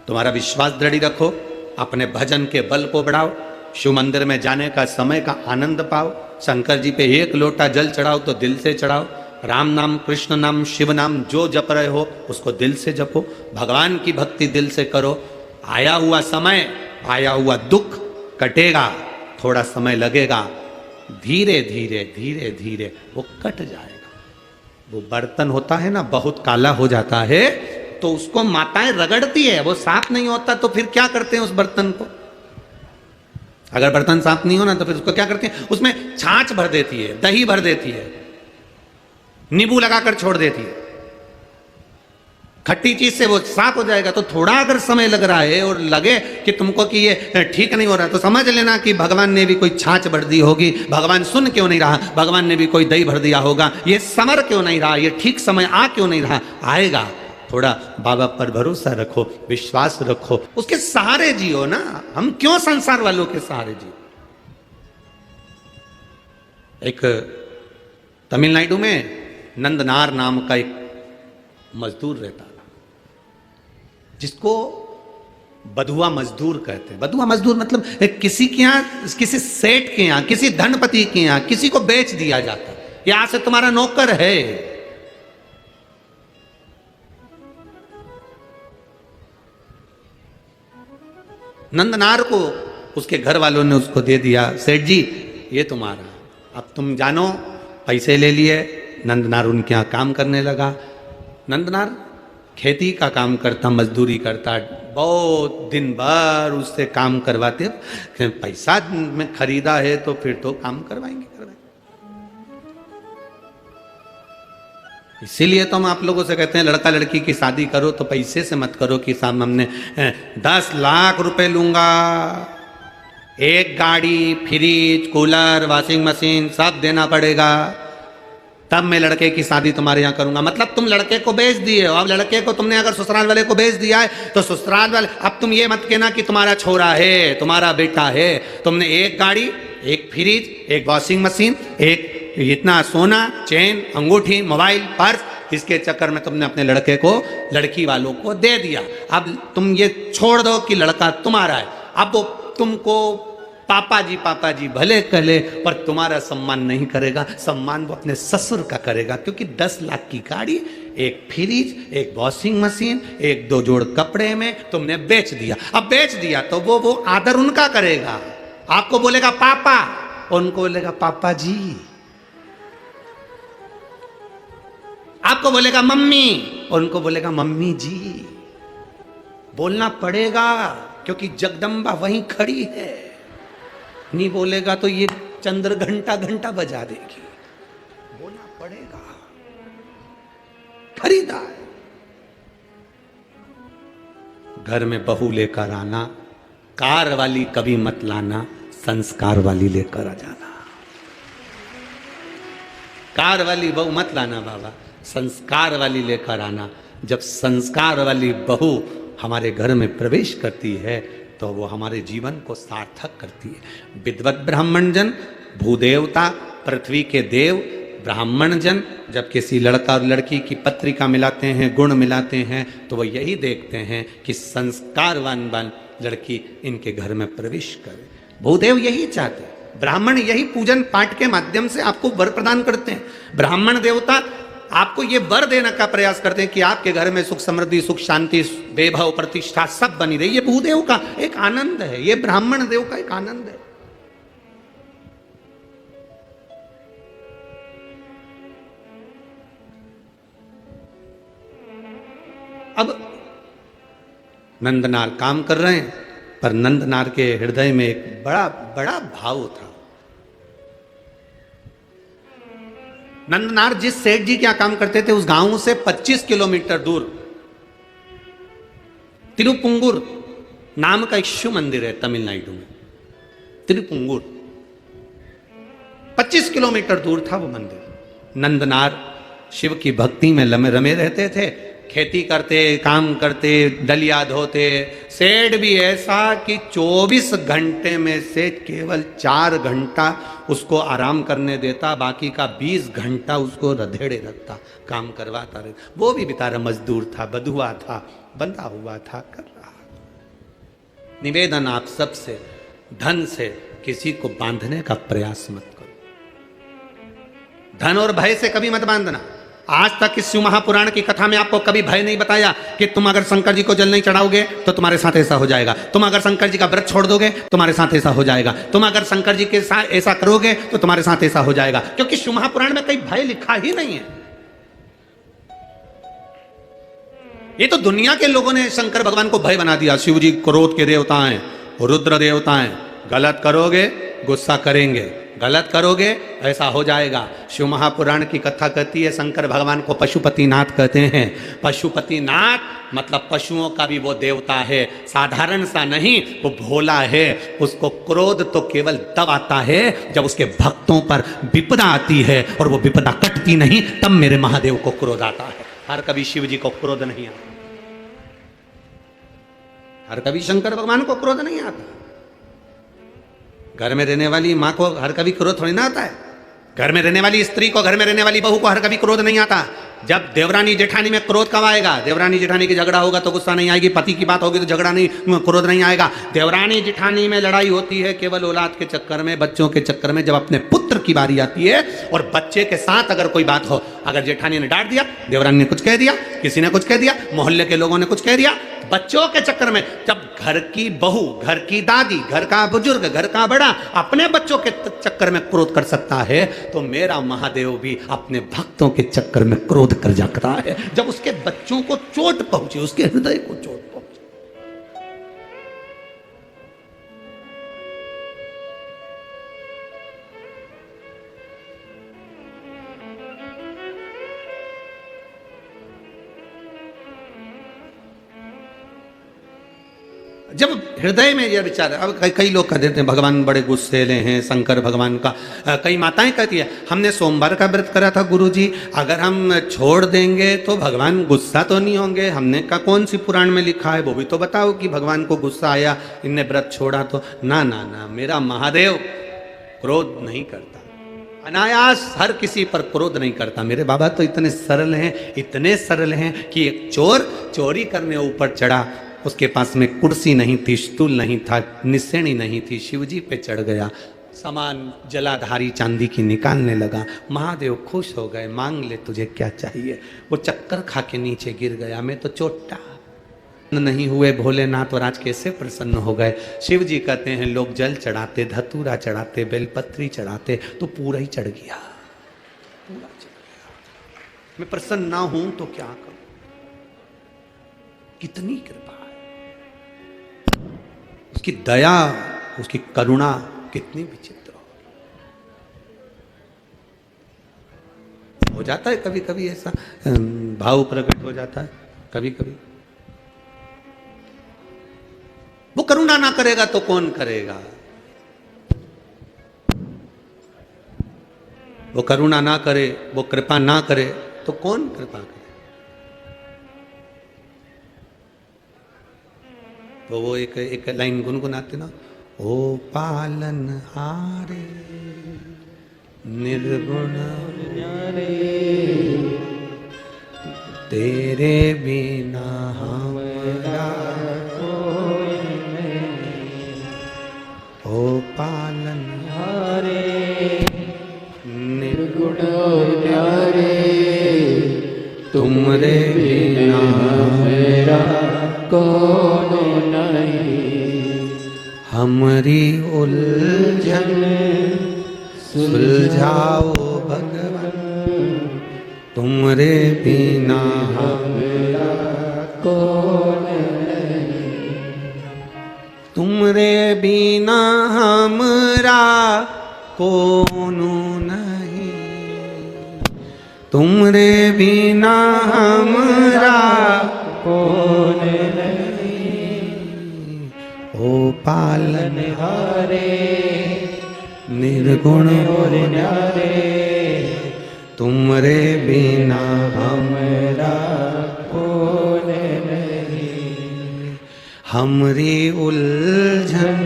तुम्हारा विश्वास दृढ़ रखो, अपने भजन के बल को बढ़ाओ, शिव मंदिर में जाने का समय का आनंद पाओ, शंकर जी पे एक लोटा जल चढ़ाओ तो दिल से चढ़ाओ, राम नाम कृष्ण नाम शिव नाम जो जप रहे हो उसको दिल से जपो, भगवान की भक्ति दिल से करो। आया हुआ समय आया हुआ दुख कटेगा, थोड़ा समय लगेगा, धीरे धीरे धीरे धीरे वो कट जाएगा। वो बर्तन होता है ना बहुत काला हो जाता है तो उसको माताएं रगड़ती है, वो साफ नहीं होता तो फिर क्या करते हैं उस बर्तन को, अगर बर्तन साफ नहीं हो ना तो फिर उसको क्या करते हैं, उसमें छाछ भर देती है, दही भर देती है, नींबू लगाकर छोड़ देती है, खट्टी चीज से वो साफ हो जाएगा। तो थोड़ा अगर समय लग रहा है और लगे कि तुमको कि ये ठीक नहीं हो रहा तो समझ लेना कि भगवान ने भी कोई छाछ भर दी होगी, भगवान सुन क्यों नहीं रहा, भगवान ने भी कोई दही भर दिया होगा, ये समर क्यों नहीं रहा, ये ठीक समय आ क्यों नहीं रहा, आएगा। थोड़ा बाबा पर भरोसा रखो, विश्वास रखो, उसके सहारे जियो ना। हम क्यों संसार वालों के सहारे जियो। एक तमिलनाडु में नंदनार नाम का एक मजदूर रहता था जिसको बधुआ मजदूर कहते हैं। बधुआ मजदूर मतलब किसी के यहाँ, किसी सेठ के यहाँ, किसी धनपति के यहाँ किसी को बेच दिया जाता, यहां से तुम्हारा नौकर है। नंदनार को उसके घर वालों ने उसको दे दिया, सेठ जी ये तुम्हारा, अब तुम जानो। पैसे ले लिए, नंदनार उनके यहाँ काम करने लगा। नंदनार खेती का काम करता, मजदूरी करता, बहुत दिन भर उससे काम करवाते, पैसा में खरीदा है तो फिर तो काम करवाएंगे। इसीलिए तो हम आप लोगों से कहते हैं लड़का लड़की की शादी करो तो पैसे से मत करो कि साहब हमने 10 लाख रुपए लूंगा, एक गाड़ी, फ्रिज, कूलर, वॉशिंग मशीन सब देना पड़ेगा। तब मैं लड़के की शादी तुम्हारे यहाँ करूंगा। मतलब तुम लड़के को बेच दिए हो। अब लड़के को तुमने अगर ससुराल वाले को बेच दिया है तो ससुराल वाले, अब तुम ये मत कहना कि तुम्हारा छोरा है, तुम्हारा बेटा है। तुमने एक गाड़ी, एक फ्रिज, एक वॉशिंग मशीन, एक इतना सोना, चेन, अंगूठी, मोबाइल, पर्स, इसके चक्कर में तुमने अपने लड़के को लड़की वालों को दे दिया। अब तुम ये छोड़ दो कि लड़का तुम्हारा है। अब वो तुमको पापा जी भले कहले, पर तुम्हारा सम्मान नहीं करेगा। सम्मान वो अपने ससुर का करेगा, क्योंकि 10 लाख की गाड़ी, एक फ्रिज, एक वॉशिंग मशीन, एक 2 जोड़ कपड़े में तुमने बेच दिया। अब बेच दिया तो वो आदर उनका करेगा। आपको बोलेगा पापा, उनको बोलेगा पापा जी। आपको बोलेगा मम्मी, उनको बोलेगा मम्मी जी। बोलना पड़ेगा, क्योंकि जगदम्बा वहीं खड़ी है। नहीं बोलेगा तो ये चंद्र घंटा घंटा बजा देगी। बोलना पड़ेगा, खरीदा है। घर में बहू लेकर आना, कार वाली कभी मत लाना, संस्कार वाली लेकर आ जाना। कार वाली बहू मत लाना बाबा, संस्कार वाली लेकर आना। जब संस्कार वाली बहू हमारे घर में प्रवेश करती है तो वो हमारे जीवन को सार्थक करती है। विद्वत ब्राह्मण जन, भूदेवता, पृथ्वी के देव, ब्राह्मण जन जब किसी लड़का और लड़की की पत्रिका मिलाते हैं, गुण मिलाते हैं, तो वो यही देखते हैं कि संस्कारवान लड़की इनके घर में प्रवेश करे। भूदेव यही चाहते हैं। ब्राह्मण यही पूजन पाठ के माध्यम से आपको वर प्रदान करते हैं। ब्राह्मण देवता आपको ये वर देने का प्रयास करते हैं कि आपके घर में सुख समृद्धि, सुख शांति, वैभव, प्रतिष्ठा सब बनी रही। ये भूदेव का एक आनंद है, ये ब्राह्मण देव का एक आनंद है। अब नंदनार काम कर रहे हैं, पर नंदनार के हृदय में एक बड़ा बड़ा भाव था। नंदनार जिस सेठ जी क्या काम करते थे, उस गांव से 25 किलोमीटर दूर तिरुपुंगुर नाम का एक शिव मंदिर है तमिलनाडु में। तिरुपुंगुर 25 किलोमीटर दूर था वो मंदिर। नंदनार शिव की भक्ति में रमे रहते थे, खेती करते, काम करते, डलिया धोते। सेठ भी ऐसा कि 24 घंटे में से केवल 4 घंटा उसको आराम करने देता, बाकी का 20 घंटा उसको रधेड़े रखता, काम करवाता रहे। वो भी बेचारा मजदूर था, बधुआ था, बंधा हुआ था, कर रहा। निवेदन आप सबसे, धन से किसी को बांधने का प्रयास मत करो। धन और भय से कभी मत बांधना। आज तक इस शिव महापुराण की कथा में आपको कभी भय नहीं बताया कि तुम अगर शंकर जी को जल नहीं चढ़ाओगे तो तुम्हारे साथ ऐसा हो जाएगा, तुम अगर शंकर जी का व्रत छोड़ दोगे तुम्हारे साथ ऐसा हो जाएगा, तुम अगर शंकर जी के साथ ऐसा करोगे तो तुम्हारे साथ ऐसा हो जाएगा, क्योंकि शिव महापुराण में कहीं भय लिखा ही नहीं है। ये तो दुनिया के लोगों ने शंकर भगवान को भय बना दिया। शिव जी क्रोध के देवता हैं, रुद्र देवता हैं, गलत करोगे गुस्सा करेंगे, गलत करोगे ऐसा हो जाएगा। शिव महापुराण की कथा कहती है शंकर भगवान को पशुपतिनाथ कहते हैं। पशुपतिनाथ मतलब पशुओं का भी वो देवता है, साधारण सा नहीं, वो भोला है। उसको क्रोध तो केवल तब आता है जब उसके भक्तों पर विपदा आती है, और वो विपदा कटती नहीं, तब मेरे महादेव को क्रोध आता है। हर कभी शिव जी को क्रोध नहीं आता, हर कभी शंकर भगवान को क्रोध नहीं आता। घर में रहने वाली माँ को हर कभी क्रोध थोड़ी ना आता है। घर में रहने वाली स्त्री को, घर में रहने वाली बहू को हर कभी क्रोध नहीं आता। जब देवरानी जेठानी में क्रोध कब आएगा? देवरानी जेठानी की झगड़ा होगा तो गुस्सा नहीं आएगी, पति की बात होगी तो झगड़ा नहीं, क्रोध नहीं आएगा। देवरानी जेठानी में लड़ाई होती है केवल औलाद के चक्कर में, बच्चों के चक्कर में। जब अपने पुत्र की बारी आती है और बच्चे के साथ अगर कोई बात हो, अगर जेठानी ने डांट दिया, देवरानी ने कुछ कह दिया, किसी ने कुछ कह दिया, मोहल्ले के लोगों ने कुछ कह दिया, बच्चों के चक्कर में, जब घर की बहू, घर की दादी, घर का बुजुर्ग, घर का बड़ा अपने बच्चों के चक्कर में क्रोध कर सकता है, तो मेरा महादेव भी अपने भक्तों के चक्कर में क्रोध कर सकता है। जब उसके बच्चों को चोट पहुंची, उसके हृदय को चोट पहुंची। जब हृदय में यह विचार, अब कई लोग कह देते हैं भगवान बड़े गुस्सेले हैं, शंकर भगवान का, कई माताएं कहती है हमने सोमवार का व्रत करा था गुरुजी, अगर हम छोड़ देंगे तो भगवान गुस्सा तो नहीं होंगे। हमने कहा कौन सी पुराण में लिखा है, वो भी तो बताओ कि भगवान को गुस्सा आया, इनने व्रत छोड़ा तो। ना ना ना, मेरा महादेव क्रोध नहीं करता, अनायास हर किसी पर क्रोध नहीं करता। मेरे बाबा तो इतने सरल हैं, इतने सरल हैं कि एक चोर चोरी करने ऊपर चढ़ा, उसके पास में कुर्सी नहीं थी, स्टूल नहीं था, निसेणी नहीं थी, शिवजी पे चढ़ गया, सामान जलाधारी चांदी की निकालने लगा। महादेव खुश हो गए, मांग ले तुझे क्या चाहिए। वो चक्कर खा के नीचे गिर गया, मैं तो चोटा नहीं हुए भोलेनाथ और आज कैसे प्रसन्न हो गए। शिव जी कहते हैं लोग जल चढ़ाते, धतूरा चढ़ाते, बेलपत्री चढ़ाते, तो पूरा ही चढ़ गया, पूरा चढ़ गया। मैं प्रसन्न ना हूं तो क्या करूं, कितनी कृपा है उसकी, दया उसकी करुणा कितनी विचित्र हो जाता है। कभी कभी ऐसा भाव प्रकट हो जाता है, कभी कभी। वो करुणा ना करेगा तो कौन करेगा, वो करुणा ना करे, वो कृपा ना करे तो कौन कृपा करे। तो वो एक लाइन गुनगुनाते ना, ओ पालन हारे निर्गुण न्यारे, तेरे बिना हमारा ओ पालन हारे निर्गुण न्यारे, तुमरे बिना मेरा कौन नहीं। हमारी उलझन सुलझाओ भगवान, तुमरे बिना मेरा कौन नहीं। तुमरे बिना हमरा कौन नहीं, तुमरे बिना हमरा कौन नहीं। ओ पालन हारे निर्गुण और न्यारे, तुमरे बिना हमरा कौन नहीं। हमरी उलझन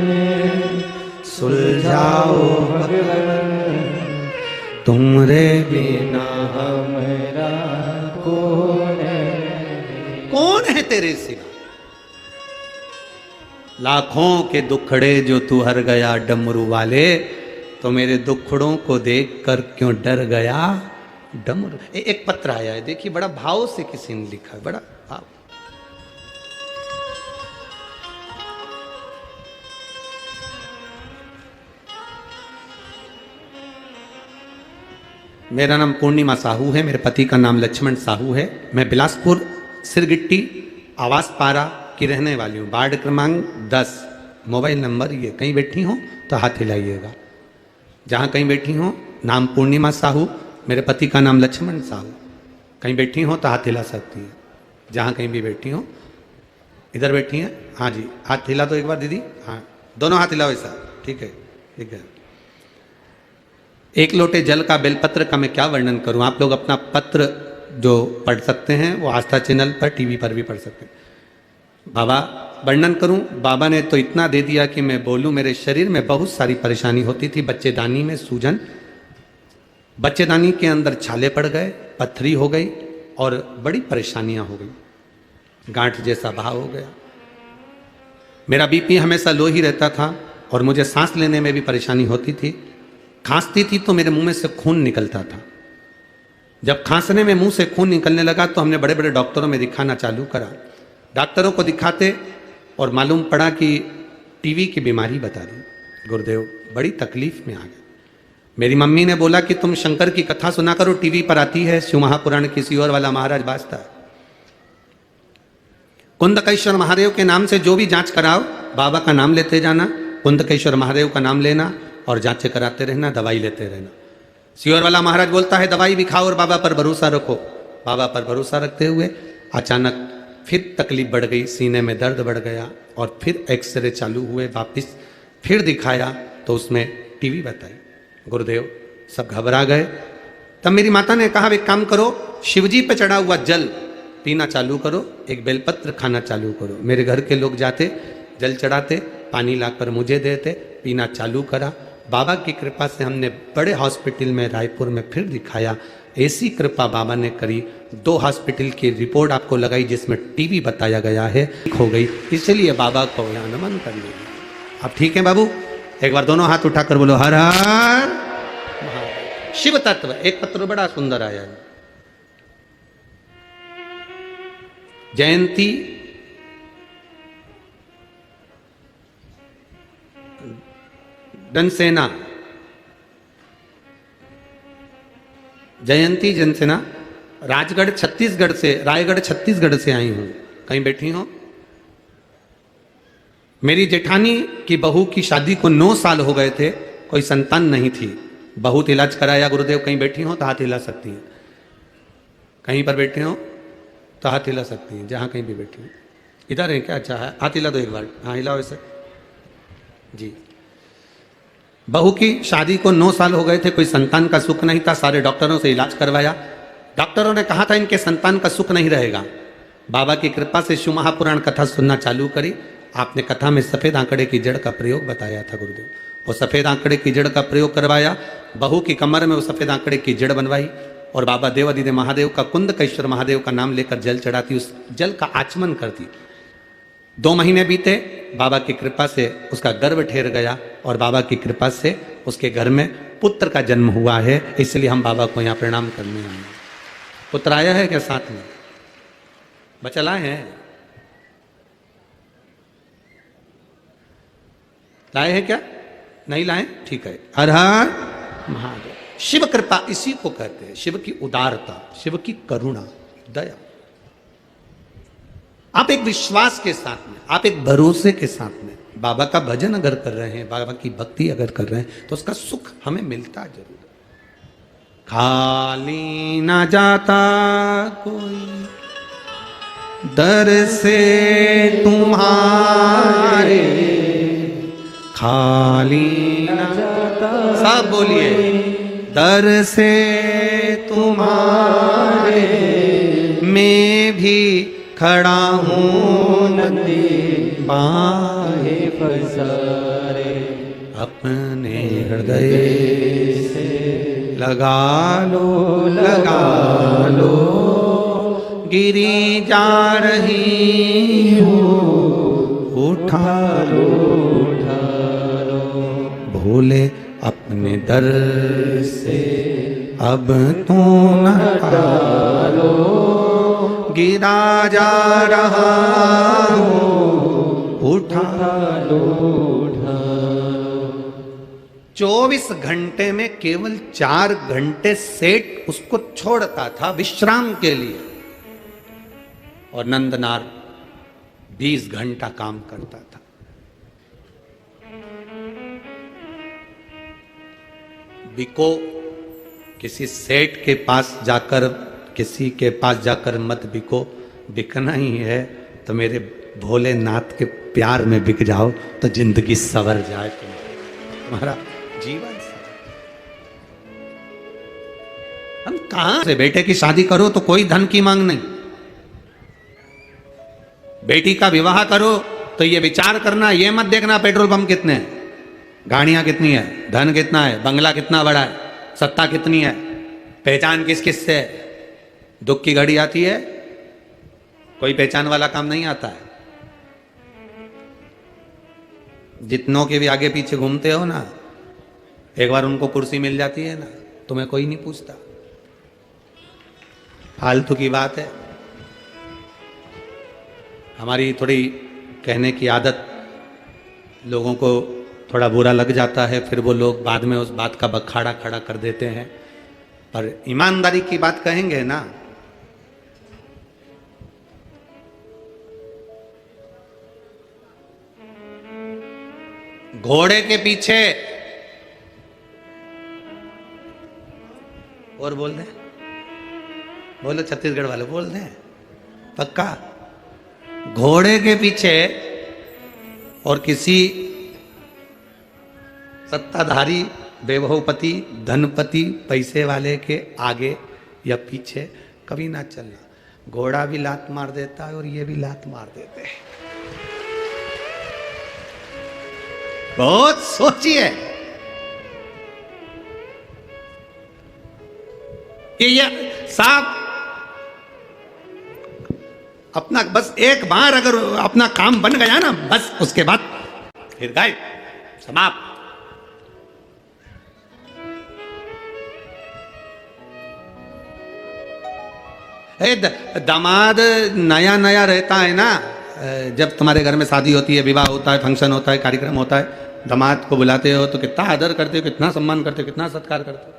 सुलझाओ भगवान, तुमरे बिना हमरा कौन नहीं। कौन है तेरे सिवा, लाखों के दुखड़े जो तू हर गया डमरू वाले, तो मेरे दुखड़ों को देखकर क्यों डर गया डमरू। एक पत्र आया है, देखिए बड़ा भाव से किसी ने लिखा है, बड़ा भाव। मेरा नाम पूर्णिमा साहू है, मेरे पति का नाम लक्ष्मण साहू है। मैं बिलासपुर सिरगिट्टी आवास पारा की रहने वाली हूँ। वार्ड क्रमांक 10, मोबाइल नंबर ये। कहीं बैठी हो तो हाथ हिलाइएगा, जहाँ कहीं बैठी हो। नाम पूर्णिमा साहू, मेरे पति का नाम लक्ष्मण साहू। कहीं बैठी हो तो हाथ हिला सकती है, जहाँ कहीं भी बैठी हो। इधर बैठी हैं, हाँ जी, हाथ हिला दो एक बार दीदी। हाँ, दोनों हाथ हिलाओ ऐसा, ठीक है ठीक है। एक लोटे जल का, बेलपत्र का मैं क्या वर्णन करूं। आप लोग अपना पत्र जो पढ़ सकते हैं वो आस्था चैनल पर, टीवी पर भी पढ़ सकते हैं। बाबा वर्णन करूं, बाबा ने तो इतना दे दिया कि मैं बोलूं। मेरे शरीर में बहुत सारी परेशानी होती थी। बच्चेदानी में सूजन, बच्चेदानी के अंदर छाले पड़ गए, पत्थरी हो गई और बड़ी परेशानियां हो गई, गांठ जैसा भाव हो गया। मेरा बीपी हमेशा लो ही रहता था और मुझे सांस लेने में भी परेशानी होती थी। खांसती थी तो मेरे मुंह में से खून निकलता था। जब खांसने में मुंह से खून निकलने लगा तो हमने बड़े बड़े डॉक्टरों में दिखाना चालू करा। डॉक्टरों को दिखाते और मालूम पड़ा कि टीवी की बीमारी बता दी। गुरुदेव बड़ी तकलीफ में आ गए। मेरी मम्मी ने बोला कि तुम शंकर की कथा सुना करो, टीवी पर आती है, शिव महापुराण किसी और वाला महाराज बाजता है। कुंदकेश्वर महादेव के नाम से जो भी जांच कराओ, बाबा का नाम लेते जाना, कुंदकेश्वर महादेव का नाम लेना और जांचें कराते रहना, दवाई लेते रहना। सियोर वाला महाराज बोलता है दवाई भी खाओ और बाबा पर भरोसा रखो। बाबा पर भरोसा रखते हुए अचानक फिर तकलीफ बढ़ गई, सीने में दर्द बढ़ गया और फिर एक्सरे चालू हुए, वापस फिर दिखाया तो उसमें टीवी बताई। गुरुदेव सब घबरा गए। तब मेरी माता ने कहा एक काम करो, शिवजी पे चढ़ा हुआ जल पीना चालू करो, एक बेलपत्र खाना चालू करो। मेरे घर के लोग जाते, जल चढ़ाते, पानी लाकर मुझे देते, पीना चालू करा। बाबा की कृपा से हमने बड़े हॉस्पिटल में रायपुर में फिर दिखाया। ऐसी कृपा बाबा ने करी, 2 हॉस्पिटल की रिपोर्ट आपको लगाई जिसमें टीवी बताया गया है, हो गई। इसलिए बाबा को यहाँ नमन कर लीजिए। आप ठीक हैं बाबू? एक बार दोनों हाथ उठाकर बोलो हर हर महादेव। शिव तत्व एक पत्र बड़ा सुंदर आया है। जयंती जनसेना, जयंती जनसेना राजगढ़ छत्तीसगढ़ से, रायगढ़ छत्तीसगढ़ से आई हूं। कहीं बैठी हो? मेरी जेठानी की बहू की शादी को 9 साल हो गए थे, कोई संतान नहीं थी। बहुत इलाज कराया गुरुदेव। कहीं बैठी हो तो हाथ हिला सकती हैं, कहीं पर बैठे हो तो हाथ हिला सकती हैं, जहां कहीं भी बैठी हो। इधर है क्या? अच्छा है, हाथ हिला दो एक बार। हाँ हिलाओ ऐसे जी। बहू की शादी को 9 साल हो गए थे, कोई संतान का सुख नहीं था। सारे डॉक्टरों से इलाज करवाया। डॉक्टरों ने कहा था इनके संतान का सुख नहीं रहेगा। बाबा की कृपा से शिव महापुराण कथा सुनना चालू करी। आपने कथा में सफेद आंकड़े की जड़ का प्रयोग बताया था गुरुदेव। वो सफेद आंकड़े की जड़ का प्रयोग करवाया। बहू की कमर में वो सफेद आंकड़े की जड़ बनवाई और बाबा देवादिदेव महादेव का, कुंदकेश्वर महादेव का नाम लेकर जल चढ़ाती, उस जल का आचमन करती। 2 महीने बीते, बाबा की कृपा से उसका गर्भ ठहर गया और बाबा की कृपा से उसके घर में पुत्र का जन्म हुआ है। इसलिए हम बाबा को यहाँ प्रणाम करने आए। पुत्र आया है क्या साथ में? बच्चा लाए हैं? लाए हैं क्या? नहीं लाए? ठीक है। हर हर महादेव। शिव कृपा इसी को कहते हैं, शिव की उदारता, शिव की करुणा, दया। आप एक विश्वास के साथ में, आप एक भरोसे के साथ में बाबा का भजन अगर कर रहे हैं, बाबा की भक्ति अगर कर रहे हैं तो उसका सुख हमें मिलता जरूर। खाली ना जाता कोई दर से तुम्हारे, खाली ना जाता, सब बोलिए, दर से तुम्हारे मैं भी खड़ा हूँ नंदी बाहे पसारे, अपने हृदय से लगा लो, लगा लो, गिरी जा रही हूँ, उठा लो, उठा लो, भोले अपने दर से अब तू न टालो, गिरा जा रहा हूँ, उठा लो, उठा लो। 24 घंटे में केवल 4 घंटे सेठ उसको छोड़ता था विश्राम के लिए और नंदनार 20 घंटा काम करता था। बिको, किसी सेठ के पास जाकर, किसी के पास जाकर मत बिको। बिकना ही है तो मेरे भोलेनाथ के प्यार में बिक जाओ तो जिंदगी सवर जाए, तुम्हारा जीवन सवर। हम कहां से? बेटे की शादी करो तो कोई धन की मांग नहीं। बेटी का विवाह करो तो ये विचार करना, ये मत देखना पेट्रोल पंप कितने हैं, गाड़ियां कितनी है, धन कितना है, बंगला कितना बड़ा है, सत्ता कितनी है, पहचान किस किस से है। दुख की घड़ी आती है, कोई पहचान वाला काम नहीं आता है। जितनों के भी आगे पीछे घूमते हो ना, एक बार उनको कुर्सी मिल जाती है ना, तुम्हें कोई नहीं पूछता। फालतू की बात है। हमारी थोड़ी कहने की आदत, लोगों को थोड़ा बुरा लग जाता है, फिर वो लोग बाद में उस बात का बखाड़ा खड़ा कर देते हैं। पर ईमानदारी की बात कहेंगे ना, घोड़े के पीछे, और बोल दें, बोलो छत्तीसगढ़ वाले बोल दें, पक्का घोड़े के पीछे और किसी सत्ताधारी, वैभवपति, धनपति, पैसे वाले के आगे या पीछे कभी ना चलना। घोड़ा भी लात मार देता है और ये भी लात मार देते हैं। बहुत सोचिए कि ये साहब अपना बस एक बार अगर अपना काम बन गया ना, बस उसके बाद फिर गायब, समाप्त। दामाद नया नया रहता है ना, जब तुम्हारे घर में शादी होती है, विवाह होता है, फंक्शन होता है, कार्यक्रम होता है, दामाद को बुलाते हो तो कितना आदर करते हो, कितना सम्मान करते हो, कितना सत्कार करते हो,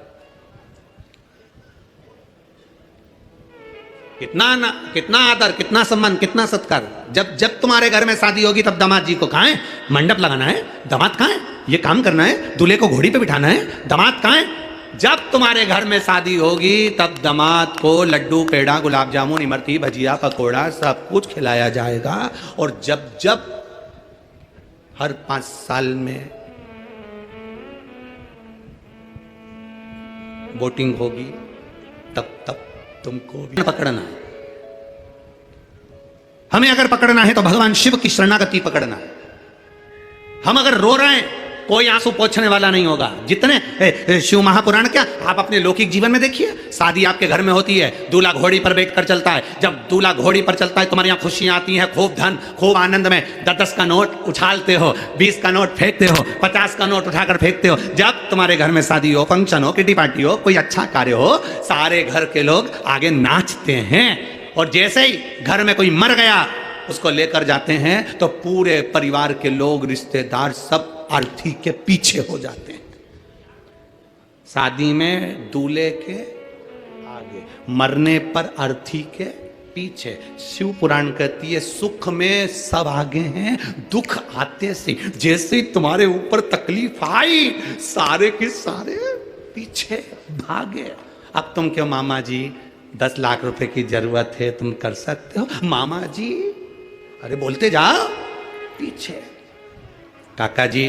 कितना आदर, कितना सम्मान, कितना सत्कार। जब तुम्हारे घर में शादी होगी तब दामाद जी को कहाँ है, मंडप लगाना है, दामाद कहाँ है, ये काम करना है, दूल्हे को घोड़ी पे बिठाना है, दामाद कहाँ है। जब तुम्हारे घर में शादी होगी तब दामाद को लड्डू, पेड़ा, गुलाब जामुन, इमरती, भजिया, पकोड़ा सब कुछ खिलाया जाएगा। और जब हर 5 साल में वोटिंग होगी तब तुमको भी पकड़ना है। हमें अगर पकड़ना है तो भगवान शिव की शरणागति पकड़ना है। हम अगर रो रहे हैं कोई आंसू पोंछने वाला नहीं होगा। जितने शिव महापुराण क्या आप अपने लौकिक जीवन में देखिए, शादी आपके घर में होती है, दूल्हा घोड़ी पर बैठकर चलता है। जब दूल्हा घोड़ी पर चलता है तुम्हारे यहाँ खुशियां आती हैं, खूब धन, खूब आनंद में 10-10 का नोट उछालते हो, 20 का नोट फेंकते हो, 50 का नोट उठाकर फेंकते हो। जब तुम्हारे घर में शादी हो, फंक्शन हो, किटी पार्टी हो, कोई अच्छा कार्य हो, सारे घर के लोग आगे नाचते हैं। और जैसे ही घर में कोई मर गया उसको लेकर जाते हैं तो पूरे परिवार के लोग, रिश्तेदार सब अर्थी के पीछे हो जाते हैं। शादी में दूल्हे के आगे, मरने पर अर्थी के पीछे। शिव पुराण कहती है सुख में सब आगे हैं, दुख आते से जैसे तुम्हारे ऊपर तकलीफ आई सारे के सारे पीछे भागे। अब तुम क्यों मामा जी 10 लाख रुपए की जरूरत है, तुम कर सकते हो मामा जी, अरे बोलते जाओ पीछे। काका जी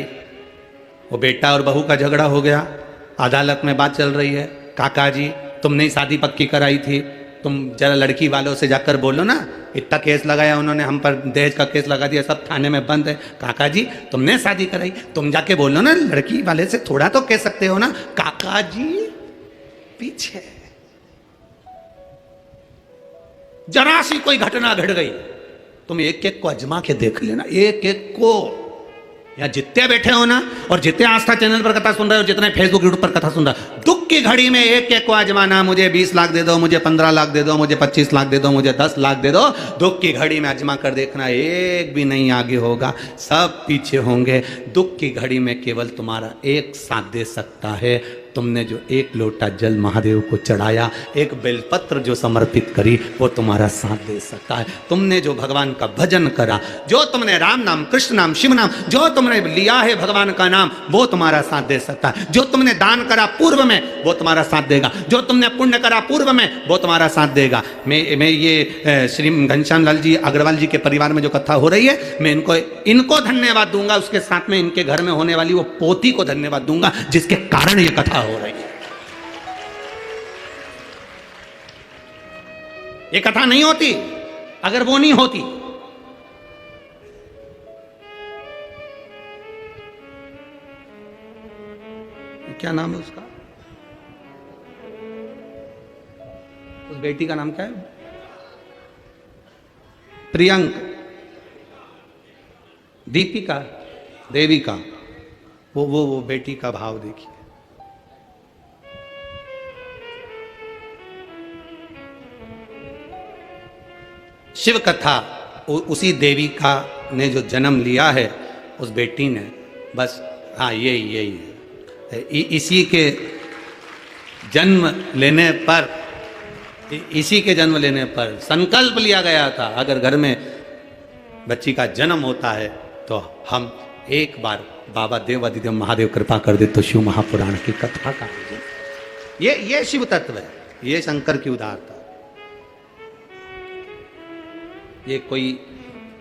वो बेटा और बहू का झगड़ा हो गया, अदालत में बात चल रही है। काका जी तुमने शादी पक्की कराई थी, तुम जरा लड़की वालों से जाकर बोलो ना, इतना केस लगाया उन्होंने, हम पर दहेज का केस लगा दिया, सब थाने में बंद है। काका जी तुमने शादी कराई, तुम जाके बोलो ना, लड़की वाले से थोड़ा तो कह सकते हो ना। काका जी पीछे। जरा सी कोई घटना घट गई, तुम एक एक को अजमा के देख लेना, एक एक को। यहाँ जितने बैठे हो ना, और जितने आस्था चैनल पर कथा सुन रहे हो, जितने फेसबुक यूट्यूब पर कथा सुन रहे हो, दुख की घड़ी में एक एक को आजमाना। मुझे 20 लाख दे दो, मुझे 15 लाख दे दो, मुझे 25 लाख दे दो, मुझे 10 लाख दे दो। दुख की घड़ी में आजमा कर देखना, एक भी नहीं आगे होगा, सब पीछे होंगे। दुख की घड़ी में केवल तुम्हारा एक साथ दे सकता है। तुमने जो एक लोटा जल महादेव को चढ़ाया, एक बेलपत्र जो समर्पित करी, वो तुम्हारा साथ दे सकता है। तुमने जो भगवान का भजन करा, जो तुमने राम नाम, कृष्ण नाम, शिव नाम, जो तुमने लिया है भगवान का नाम, वो तुम्हारा साथ दे सकता है। जो तुमने दान करा पूर्व में, वो तुम्हारा साथ देगा। जो तुमने पुण्य करा पूर्व में, वो तुम्हारा साथ देगा। मैं ये श्री घनश्याम लाल जी अग्रवाल जी के परिवार में जो कथा हो रही है, मैं इनको धन्यवाद दूंगा। उसके साथ में इनके घर में होने वाली वो पोती को धन्यवाद दूंगा, जिसके कारण ये कथा हो रही है। ये कथा नहीं होती अगर वो नहीं होती। क्या नाम है उसका, उस बेटी का नाम क्या है? प्रियंक, दीपिका, देविका। वो बेटी का भाव देखिए। शिव कथा उसी देविका ने जो जन्म लिया है, उस बेटी ने, बस हाँ यही है। इसी के जन्म लेने पर, इसी के जन्म लेने पर संकल्प लिया गया था, अगर घर में बच्ची का जन्म होता है तो हम एक बार बाबा देवादिदेव महादेव कृपा कर दे तो शिव महापुराण की कथा का। ये शिव तत्व है, ये शंकर की उदारता। ये कोई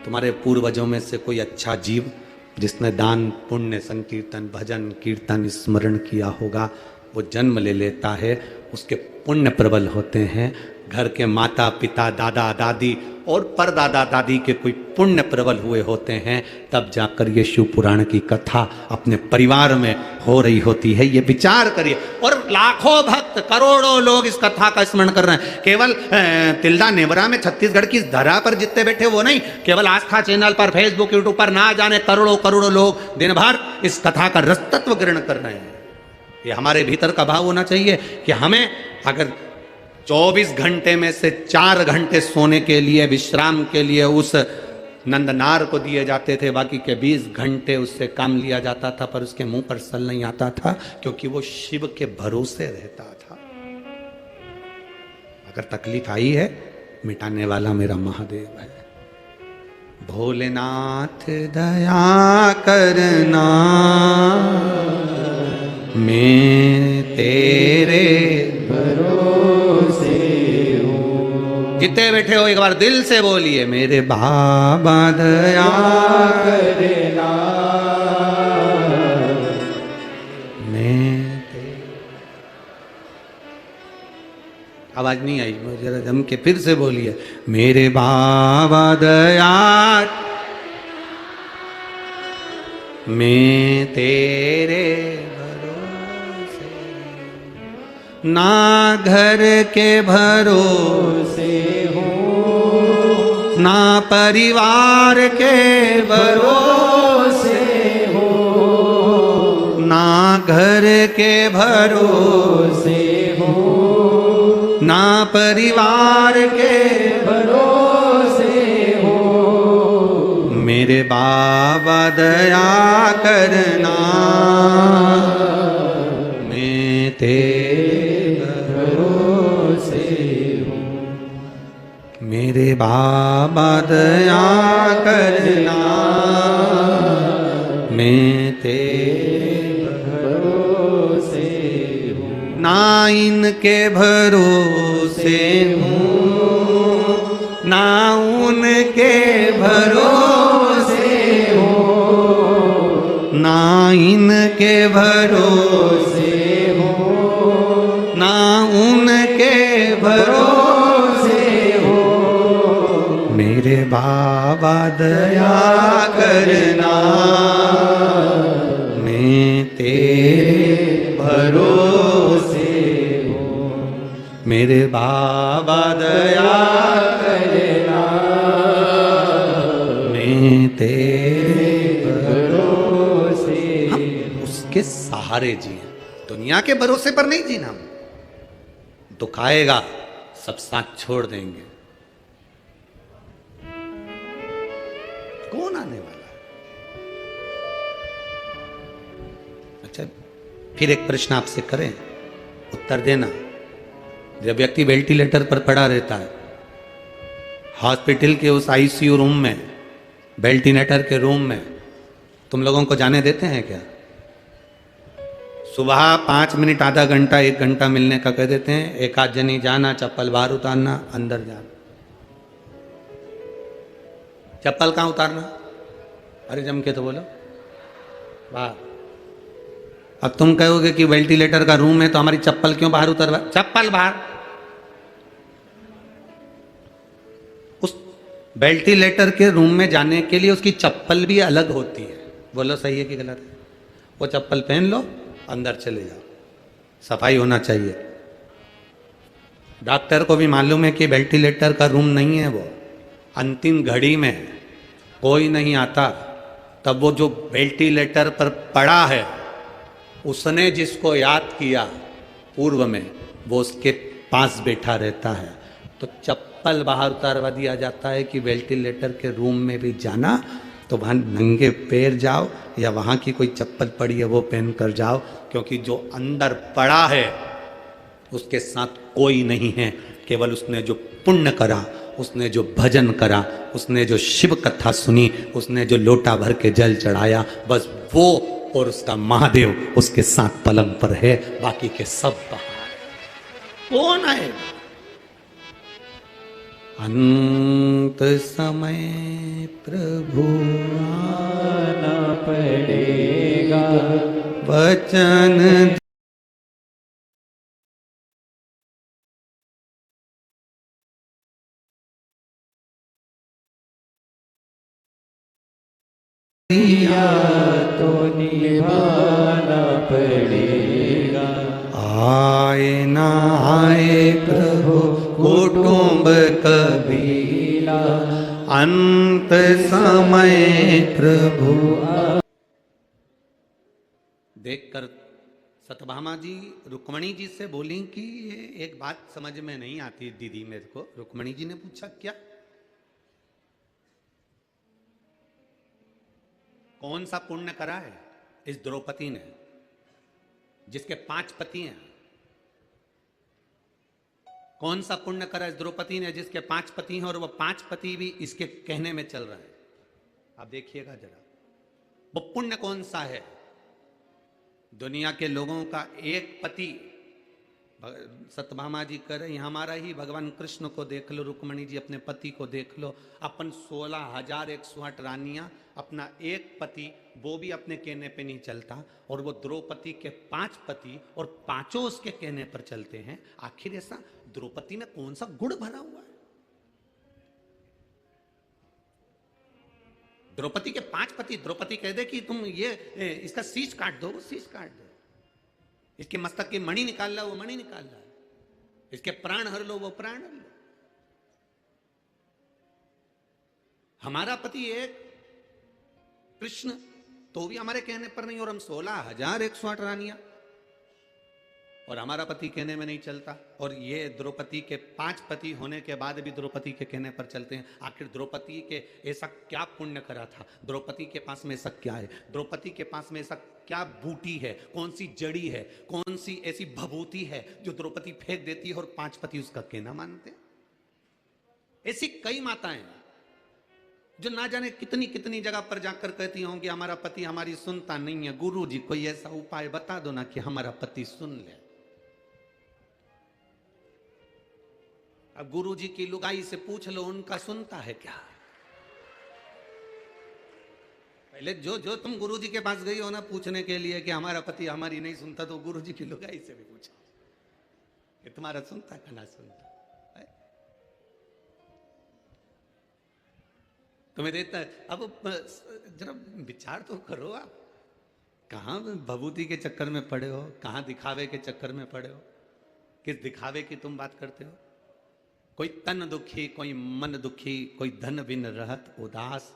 तुम्हारे पूर्वजों में से कोई अच्छा जीव जिसने दान पुण्य संकीर्तन भजन कीर्तन स्मरण किया होगा, वो जन्म ले लेता है, उसके पुण्य प्रबल होते हैं। घर के माता पिता दादा दादी और परदादा दादी के कोई पुण्य प्रबल हुए होते हैं, तब जाकर ये शिव पुराण की कथा अपने परिवार में हो रही होती है। ये विचार करिए। और लाखों भक्त करोड़ों लोग इस कथा का स्मरण कर रहे हैं। केवल तिल्दा नेवरा में छत्तीसगढ़ की धरा पर जितने बैठे वो नहीं, केवल आस्था चैनल पर फेसबुक यूट्यूब पर ना जाने करोड़ों करोड़ों लोग दिन भर इस कथा का रसतत्व ग्रहण कर रहे हैं। ये हमारे भीतर का भाव होना चाहिए कि हमें अगर 24 घंटे में से 4 घंटे सोने के लिए विश्राम के लिए उस नंदनार को दिए जाते थे, बाकी के 20 घंटे उससे काम लिया जाता था, पर उसके मुंह पर सल नहीं आता था, क्योंकि वो शिव के भरोसे रहता था। अगर तकलीफ आई है, मिटाने वाला मेरा महादेव है। भोलेनाथ दया करना, मैं तेरे भरोसे हूँ। जितने बैठे हो एक बार दिल से बोलिए, मेरे बाबा दया करना, मैं आवाज नहीं आई, मुझे जरा जम के फिर से बोलिए, मेरे बाबा दया मैं तेरे भरोसे, ना घर के भरोसे हूँ, ना परिवार के भरोसे हूँ, ना घर के भरोसे हूँ, ना परिवार के भरोसे हूँ। मेरे बाबा दया करना, मैं तेरे भरोसे हूँ। मेरे बाबा दया करना, मैं तेरे भरोसे हूँ। ना इनके भरोसे हूँ, ना उनके भरोसे हूँ, ना इनके भरोसे हूँ, ना उनके भरोसे हूँ। मेरे बाबा दया करना, मैं तेरे भरोसे हूँ। मेरे बाबा दया करना, मैं तेरे भरोसे हम उसके सहारे जिए, दुनिया के भरोसे पर नहीं जीना। हम दुख आएगा, सब साथ छोड़ देंगे, कौन आने वाला है? अच्छा, फिर एक प्रश्न आपसे करें, उत्तर देना। जब व्यक्ति वेंटिलेटर पर पड़ा रहता है, हॉस्पिटल के उस आईसीयू रूम में, वेंटिलेटर के रूम में, तुम लोगों को जाने देते हैं क्या? सुबह 5 मिनट आधा घंटा 1 घंटा मिलने का कह देते हैं, एक आध जनी जाना, चप्पल बाहर उतारना, अंदर जाना। चप्पल कहाँ उतारना? अरे जम के तो बोलो, बाहर। अब तुम कहोगे कि वेंटिलेटर का रूम है तो हमारी चप्पल क्यों बाहर उतरवा? चप्पल बाहर। उस वेंटिलेटर के रूम में जाने के लिए उसकी चप्पल भी अलग होती है। बोलो सही है कि गलत है? वो चप्पल पहन लो, अंदर चले जाओ, सफाई होना चाहिए। डॉक्टर को भी मालूम है कि वेंटिलेटर का रूम नहीं है, वो अंतिम घड़ी में कोई नहीं आता, तब वो जो वेंटिलेटर पर पड़ा है, उसने जिसको याद किया पूर्व में, वो उसके पास बैठा रहता है। तो चप्पल बाहर उतारवा दिया जाता है कि वेंटिलेटर के रूम में भी जाना तो वहाँ नंगे पैर जाओ, या वहाँ की कोई चप्पल पड़ी है वो पहन कर जाओ, क्योंकि जो अंदर पड़ा है उसके साथ कोई नहीं है। केवल उसने जो पुण्य करा, उसने जो भजन करा, उसने जो शिव कथा सुनी, उसने जो लोटा भर के जल चढ़ाया, बस वो और उसका महादेव उसके साथ पलंग पर है, बाकी के सब बाहर। कौन आएगा? अंत समय प्रभु आना पड़ेगा, वचन दिया तो निभाना पड़ेगा। आए ना आए प्रभु कुटुंब कबीला, अंत समय प्रभु। देखकर सत्यभामा जी रुक्मणी जी से बोली कि ये एक बात समझ में नहीं आती दीदी मेरे को। रुक्मणी जी ने पूछा क्या? कौन सा पुण्य करा है इस द्रौपदी ने जिसके 5 पति हैं? कौन सा पुण्य करा इस द्रौपदी ने जिसके 5 पति हैं और वो 5 पति भी इसके कहने में चल रहे हैं? आप देखिएगा जरा, वो पुण्य कौन सा है? दुनिया के लोगों का एक पति, सत्यभामा जी कह रहे हमारा ही भगवान कृष्ण को देख लो, रुक्मणी जी अपने पति को देख लो, अपन 16,108 रानियां, अपना एक पति वो भी अपने कहने पे नहीं चलता, और वो द्रौपदी के 5 पति और पांचों उसके कहने पर चलते हैं। आखिर ऐसा द्रौपदी में कौन सा गुण भरा हुआ है? द्रौपदी के 5 पति, द्रौपदी कह दे कि तुम ये इसका शीश काट दो, वो शीश काट दो, इसके मस्तक की मणि निकाल लो, वो मणि निकाल लो, इसके प्राण हर लो, वो प्राण हर लो। हमारा पति एक कृष्ण तो भी हमारे कहने पर नहीं, और हम 16,108 रानियां, और हमारा पति कहने में नहीं चलता। और ये द्रौपदी के 5 पति होने के बाद भी द्रौपदी के कहने पर चलते हैं। आखिर द्रौपदी के ऐसा क्या पुण्य करा था? द्रौपदी के पास में ऐसा क्या है? द्रौपदी के पास में ऐसा क्या बूटी है? कौन सी जड़ी है? कौन सी ऐसी भभूति है जो द्रौपदी फेंक देती है और 5 पति उसका कहना मानते हैं? ऐसी कई माताएं जो ना जाने कितनी कितनी जगह पर जाकर कहती होंगी हमारा पति हमारी सुनता नहीं है, गुरु जी कोई ऐसा उपाय बता दो ना कि हमारा पति सुन ले। अब गुरु जी की लुगाई से पूछ लो उनका सुनता है क्या? पहले जो जो तुम गुरु जी के पास गई हो ना पूछने के लिए कि हमारा पति हमारी नहीं सुनता, तो गुरु जी की लुगाई से भी पूछो कि तुम्हारा सुनता का ना सुनता है? तुम्हें देता है। अब जरा विचार तो करो, आप कहां भभूति के चक्कर में पड़े हो, कहां दिखावे के चक्कर में पड़े हो? किस दिखावे की तुम बात करते हो? कोई तन दुखी, कोई मन दुखी, कोई धन बिन रहत उदास,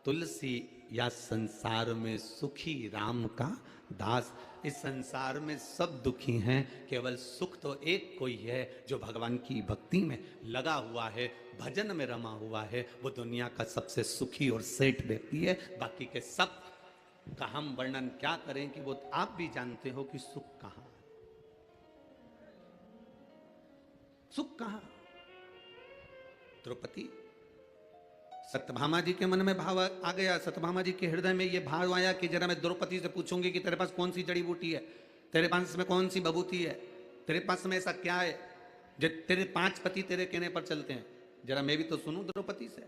तुलसी या संसार में सुखी राम का दास। इस संसार में सब दुखी हैं, केवल सुख तो एक कोई है जो भगवान की भक्ति में लगा हुआ है, भजन में रमा हुआ है। वो दुनिया का सबसे सुखी और सेठ व्यक्ति है। बाकी के सब का हम वर्णन क्या करें कि वो आप भी जानते हो कि सुख कहां, सुख कहां। द्रौपदी, सत्यभामा जी के मन में भाव आ गया, सत्यभामा जी के हृदय में यह भाव आया कि जरा मैं द्रौपदी से पूछूंगी कि तेरे पास कौन सी जड़ी बूटी है, तेरे पास में कौन सी बबूती है, तेरे पास में ऐसा क्या है जो तेरे 5 पति तेरे कहने पर चलते हैं? जरा मैं भी तो सुनूं द्रौपदी से,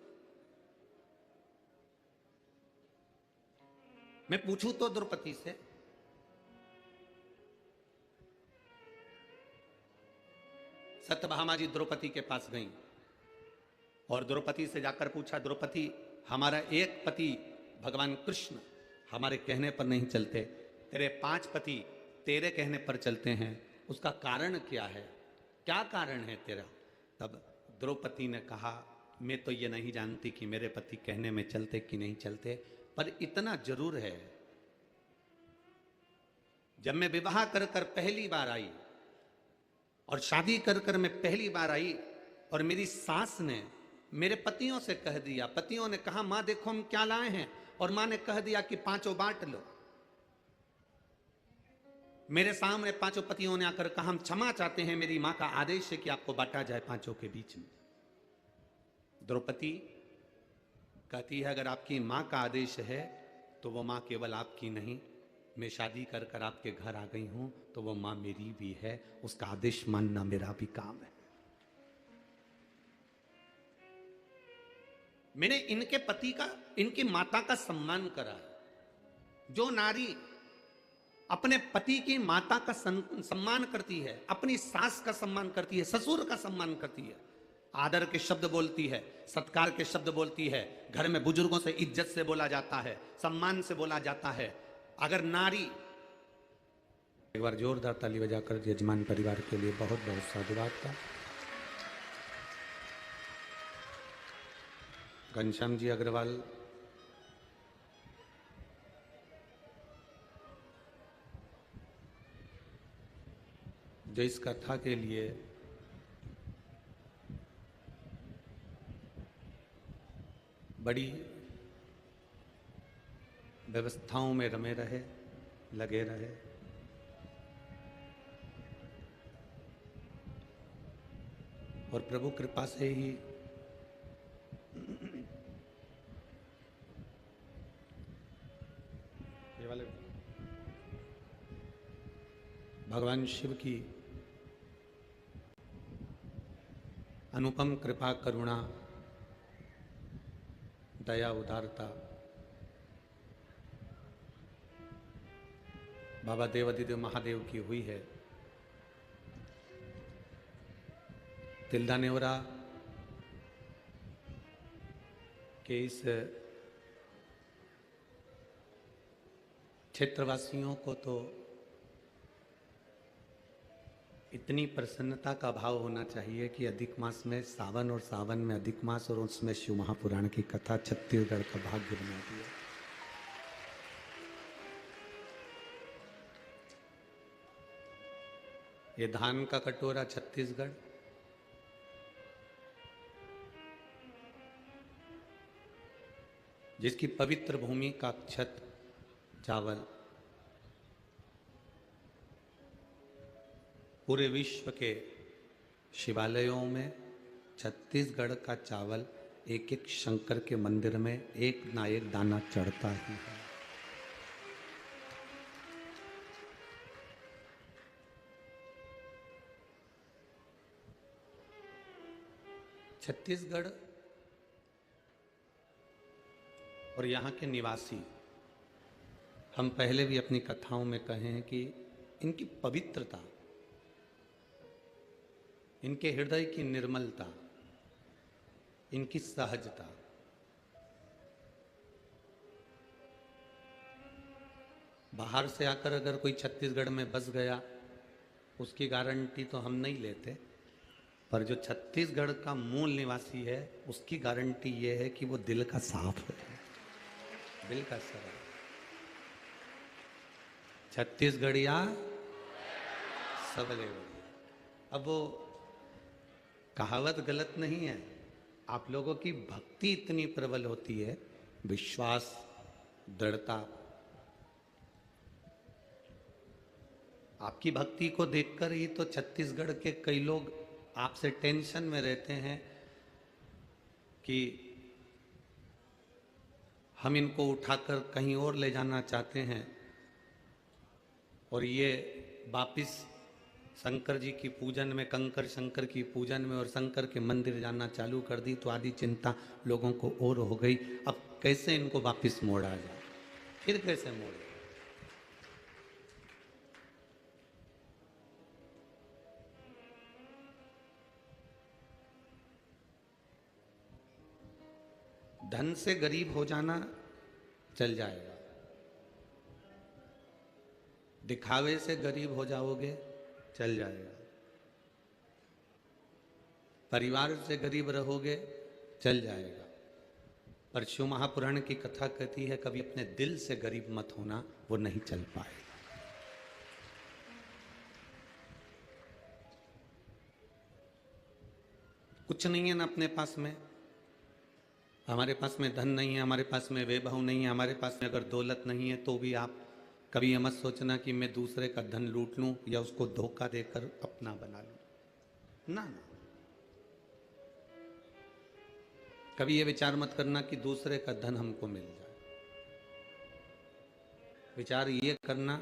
मैं पूछूं तो द्रौपदी से। सत्यभामा जी द्रौपदी के पास गई और द्रौपदी से जाकर पूछा, द्रौपदी हमारा एक पति भगवान कृष्ण हमारे कहने पर नहीं चलते, तेरे 5 पति तेरे कहने पर चलते हैं, उसका कारण क्या है? क्या कारण है तेरा? तब द्रौपदी ने कहा, मैं तो ये नहीं जानती कि मेरे पति कहने में चलते कि नहीं चलते, पर इतना जरूर है, जब मैं विवाह कर कर पहली बार आई और शादी कर कर मैं पहली बार आई और मेरी सास ने मेरे पतियों से कह दिया, पतियों ने कहा मां देखो हम क्या लाए हैं, और मां ने कह दिया कि 5 बांट लो। मेरे सामने 5 पतियों ने आकर कहा हम क्षमा चाहते हैं, मेरी मां का आदेश है कि आपको बांटा जाए 5 के बीच में। द्रौपदी कहती है अगर आपकी मां का आदेश है तो वो मां केवल आपकी नहीं, मैं शादी कर कर आपके घर आ गई हूं तो वो मां मेरी भी है, उसका आदेश मानना मेरा भी काम है। मैंने इनके पति का, इनकी माता का सम्मान करा है। जो नारी अपने पति की माता का सम्मान करती है, अपनी सास का सम्मान करती है, ससुर का सम्मान करती है, आदर के शब्द बोलती है, सत्कार के शब्द बोलती है, घर में बुजुर्गों से इज्जत से बोला जाता है, सम्मान से बोला जाता है। अगर नारी, एक बार जोरदार ताली बजाकर यजमान परिवार के लिए बहुत बहुत साधुवाद था। घनश्याम जी अग्रवाल जो इस कथा के लिए बड़ी व्यवस्थाओं में रमे रहे, लगे रहे। और प्रभु कृपा से ही ये वाले भगवान शिव की अनुपम कृपा, करुणा, दया, उदारता, बाबा देवादिदेव महादेव की हुई है। तिल्दा नेवरा के इस क्षेत्रवासियों को तो इतनी प्रसन्नता का भाव होना चाहिए कि अधिक मास में सावन, और सावन में अधिक मास, और उसमें शिव महापुराण की कथा छत्तीसगढ़ का भाग्य बना दिया। ये धान का कटोरा छत्तीसगढ़, जिसकी पवित्र भूमि का अक्षत चावल पूरे विश्व के शिवालयों में छत्तीसगढ़ का चावल एक एक शंकर के मंदिर में एक ना एक दाना चढ़ता ही है। छत्तीसगढ़ और यहाँ के निवासी, हम पहले भी अपनी कथाओं में कहे हैं कि इनकी पवित्रता, इनके हृदय की निर्मलता, इनकी सहजता, बाहर से आकर अगर कोई छत्तीसगढ़ में बस गया उसकी गारंटी तो हम नहीं लेते, पर जो छत्तीसगढ़ का मूल निवासी है उसकी गारंटी ये है कि वो दिल का साफ है, दिल का सरल। छत्तीसगढ़िया सबले बढ़िया। अब वो कहावत गलत नहीं है, आप लोगों की भक्ति इतनी प्रबल होती है, विश्वास, दृढ़ता, आपकी भक्ति को देखकर ही तो छत्तीसगढ़ के कई लोग आपसे टेंशन में रहते हैं कि हम इनको उठाकर कहीं और ले जाना चाहते हैं और ये वापिस शंकर जी की पूजन में, कंकर शंकर की पूजन में और शंकर के मंदिर जाना चालू कर दी, तो आधी चिंता लोगों को और हो गई। अब कैसे इनको वापिस मोड़ा जाए, फिर कैसे मोड़े। धन से गरीब हो जाना चल जाएगा, दिखावे से गरीब हो जाओगे चल जाएगा, परिवार से गरीब रहोगे चल जाएगा, पर शिव महापुराण की कथा कहती है कभी अपने दिल से गरीब मत होना, वो नहीं चल पाएगा। कुछ नहीं है ना अपने पास में, हमारे पास में धन नहीं है, हमारे पास में वैभव नहीं है, हमारे पास में अगर दौलत नहीं है, तो भी आप कभी ये मत सोचना कि मैं दूसरे का धन लूट लूं या उसको धोखा देकर अपना बना लूं। ना, कभी ये विचार मत करना कि दूसरे का धन हमको मिल जाए। विचार ये करना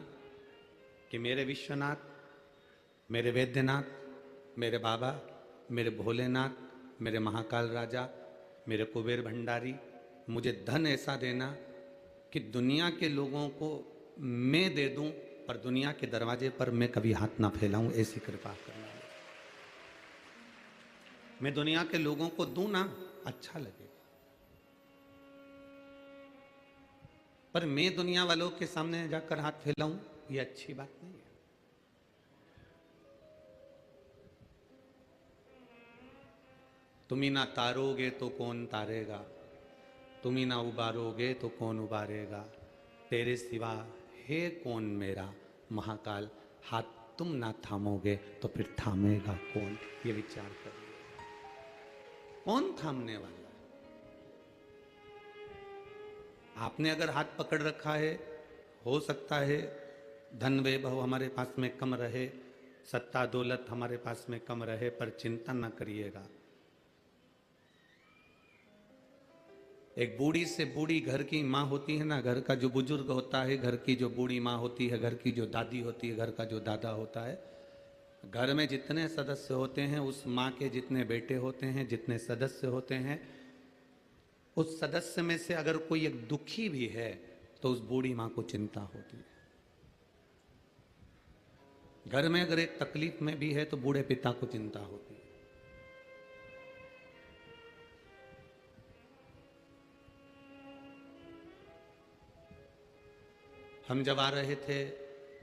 कि मेरे विश्वनाथ, मेरे वैद्यनाथ, मेरे बाबा, मेरे भोलेनाथ, मेरे महाकाल राजा, मेरे कुबेर भंडारी, मुझे धन ऐसा देना कि दुनिया के लोगों को मैं दे दूं, पर दुनिया के दरवाजे पर मैं कभी हाथ ना फैलाऊं, ऐसी कृपा करना। मैं दुनिया के लोगों को दूं ना, अच्छा लगे, पर मैं दुनिया वालों के सामने जाकर हाथ फैलाऊं, ये अच्छी बात नहीं है। तुम ही ना तारोगे तो कौन तारेगा, तुम ही ना उबारोगे तो कौन उबारेगा, तेरे सिवा है कौन मेरा महाकाल, हाथ तुम ना थामोगे तो फिर थामेगा कौन। ये विचार करिए, कौन थामने वाला? आपने अगर हाथ पकड़ रखा है, हो सकता है धन वैभव हमारे पास में कम रहे, सत्ता दौलत हमारे पास में कम रहे, पर चिंता न करिएगा। एक बूढ़ी से बूढ़ी घर की माँ होती है ना, घर का जो बुजुर्ग होता है, घर की जो बूढ़ी माँ होती है, घर की जो दादी होती है, घर का जो दादा होता है, घर में जितने सदस्य होते हैं, उस माँ के जितने बेटे होते हैं, जितने सदस्य होते हैं, उस सदस्य में से अगर कोई एक दुखी भी है तो उस बूढ़ी माँ को चिंता होती है। घर में अगर एक तकलीफ में भी है तो बूढ़े पिता को चिंता होती है। हम जब आ रहे थे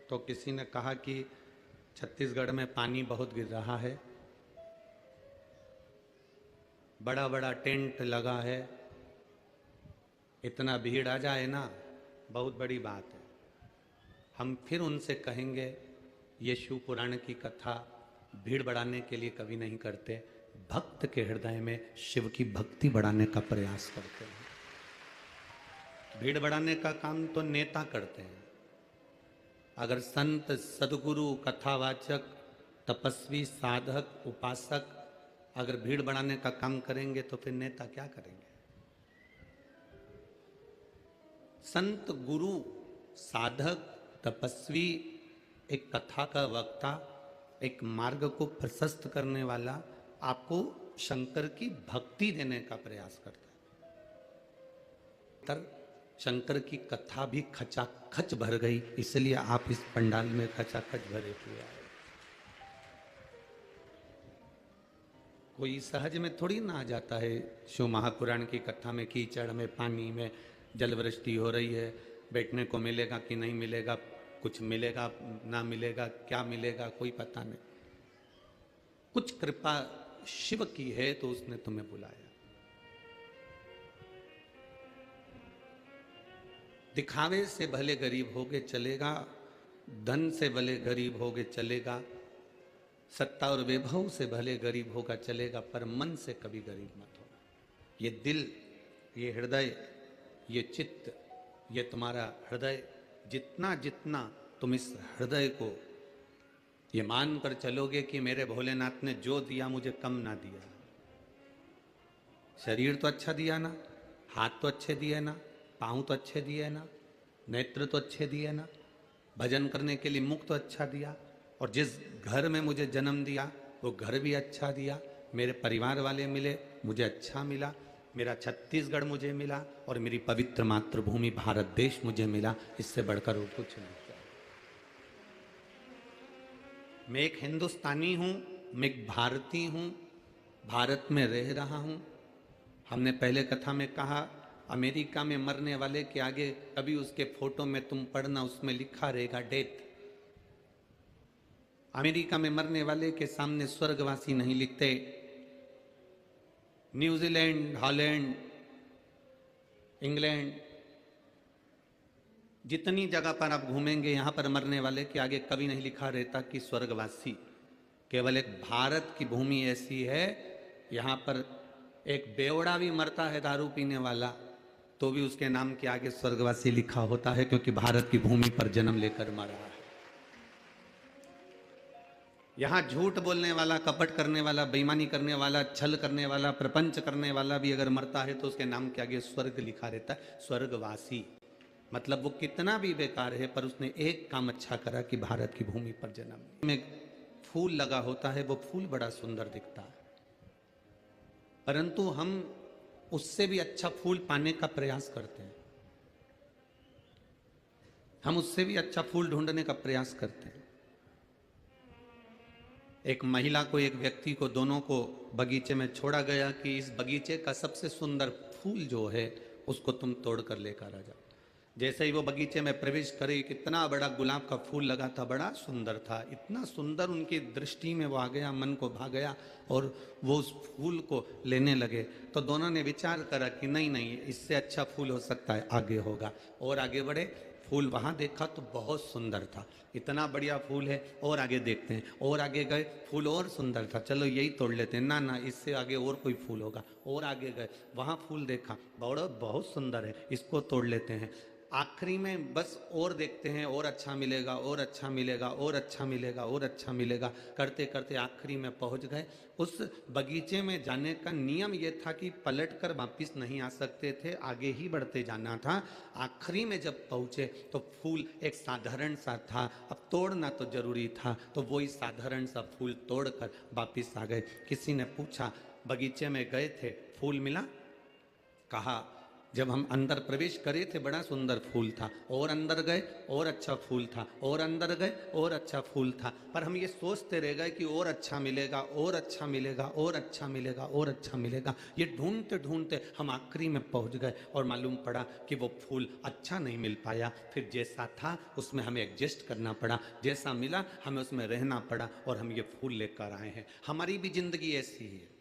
तो किसी ने कहा कि छत्तीसगढ़ में पानी बहुत गिर रहा है, बड़ा बड़ा टेंट लगा है, इतना भीड़ आ जाए ना, बहुत बड़ी बात है। हम फिर उनसे कहेंगे, ये शिव पुराण की कथा भीड़ बढ़ाने के लिए कभी नहीं करते, भक्त के हृदय में शिव की भक्ति बढ़ाने का प्रयास करते हैं। भीड़ बढ़ाने का काम तो नेता करते हैं। अगर संत, सदगुरु, कथावाचक, तपस्वी, साधक, उपासक अगर भीड़ बढ़ाने का काम करेंगे तो फिर नेता क्या करेंगे? संत, गुरु, साधक, तपस्वी, एक कथा का वक्ता, एक मार्ग को प्रशस्त करने वाला आपको शंकर की भक्ति देने का प्रयास करता है। शंकर की कथा भी खचाखच भर गई, इसलिए आप इस पंडाल में खचाखच भरे हुए आए। कोई सहज में थोड़ी ना आ जाता है शिव महापुराण की कथा में, कीचड़ में, पानी में, जलवृष्टि हो रही है, बैठने को मिलेगा कि नहीं मिलेगा, कुछ मिलेगा ना मिलेगा, क्या मिलेगा कोई पता नहीं। कुछ कृपा शिव की है तो उसने तुम्हें बुलाया। दिखावे से भले गरीब होगे चलेगा, धन से भले गरीब होगे चलेगा, सत्ता और वैभव से भले गरीब होगा चलेगा, पर मन से कभी गरीब मत होना। ये दिल, ये हृदय, ये चित्त, ये तुम्हारा हृदय, जितना जितना तुम इस हृदय को ये मान कर चलोगे कि मेरे भोलेनाथ ने जो दिया मुझे कम ना दिया। शरीर तो अच्छा दिया ना, हाथ तो अच्छे दिए ना, पाँव तो अच्छे दिए ना, नेत्र तो अच्छे दिए ना, भजन करने के लिए मुख तो अच्छा दिया, और जिस घर में मुझे जन्म दिया वो घर भी अच्छा दिया, मेरे परिवार वाले मिले मुझे अच्छा मिला, मेरा छत्तीसगढ़ मुझे मिला, और मेरी पवित्र मातृभूमि भारत देश मुझे मिला। इससे बढ़कर वो कुछ नहीं चाहिए। मैं एक हिंदुस्तानी हूँ, मैं एक भारतीय हूँ, भारत में रह रहा हूँ। हमने पहले कथा में कहा, अमेरिका में मरने वाले के आगे कभी उसके फोटो में तुम पढ़ना, उसमें लिखा रहेगा डेथ। अमेरिका में मरने वाले के सामने स्वर्गवासी नहीं लिखते। न्यूजीलैंड, हॉलैंड, इंग्लैंड, जितनी जगह पर आप घूमेंगे यहां पर मरने वाले के आगे कभी नहीं लिखा रहता कि स्वर्गवासी। केवल एक भारत की भूमि ऐसी है, यहां पर एक बेवड़ा भी मरता है दारू पीने वाला, तो भी उसके नाम के आगे स्वर्गवासी लिखा होता है, क्योंकि भारत की भूमि पर जन्म लेकर मरा है। यहां झूठ बोलने वाला, कपट करने वाला, बेईमानी करने वाला, छल करने वाला, प्रपंच करने वाला भी अगर मरता है तो उसके नाम के आगे स्वर्ग लिखा रहता है, स्वर्गवासी। मतलब वो कितना भी बेकार है पर उसने एक काम अच्छा करा कि भारत की भूमि पर जन्म। में फूल लगा होता है, वो फूल बड़ा सुंदर दिखता है, परंतु हम उससे भी अच्छा फूल पाने का प्रयास करते हैं, हम उससे भी अच्छा फूल ढूंढने का प्रयास करते हैं। एक महिला को, एक व्यक्ति को, दोनों को बगीचे में छोड़ा गया कि इस बगीचे का सबसे सुंदर फूल जो है उसको तुम तोड़ कर लेकर आ जाओ। जैसे ही वो बगीचे में प्रवेश करे, कितना बड़ा गुलाब का फूल लगा था, बड़ा सुंदर था, इतना सुंदर उनकी दृष्टि में वो आ गया, मन को भा गया और वो उस फूल को लेने लगे। तो दोनों ने विचार करा कि नहीं नहीं, इससे अच्छा फूल हो सकता है, आगे होगा। और आगे बढ़े, फूल वहाँ देखा तो बहुत सुंदर था, इतना बढ़िया फूल है, और आगे देखते हैं। और आगे गए, फूल और सुंदर था, चलो यही तोड़ लेते हैं, ना ना इससे आगे और कोई फूल होगा। और आगे गए, वहाँ फूल देखा, बहुत सुंदर है, इसको तोड़ लेते हैं। आखिरी में बस और देखते हैं, और अच्छा मिलेगा, और अच्छा मिलेगा, और अच्छा मिलेगा, और अच्छा मिलेगा, करते करते आखिरी में पहुंच गए। उस बगीचे में जाने का नियम यह था कि पलट कर वापिस नहीं आ सकते थे, आगे ही बढ़ते जाना था। आखिरी में जब पहुंचे तो फूल एक साधारण सा था, अब तोड़ना तो जरूरी था, तो वही साधारण सा फूल तोड़कर वापिस आ गए। किसी ने पूछा, बगीचे में गए थे, फूल मिला? कहा, जब हम अंदर प्रवेश करे थे बड़ा सुंदर फूल था, और अंदर गए और अच्छा फूल था, और अंदर गए और अच्छा फूल था, पर हम ये सोचते रह गए कि और अच्छा मिलेगा, और अच्छा मिलेगा, और अच्छा मिलेगा, और अच्छा मिलेगा। ये ढूंढते ढूंढते हम आखिरी में पहुंच गए और मालूम पड़ा कि वो फूल अच्छा नहीं मिल पाया। फिर जैसा था उसमें हमें एडजस्ट करना पड़ा, जैसा मिला हमें उसमें रहना पड़ा, और हम ये फूल लेकर आए हैं। हमारी भी जिंदगी ऐसी ही है।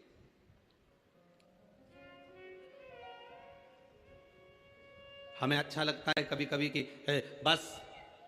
हमें अच्छा लगता है कभी कभी कि बस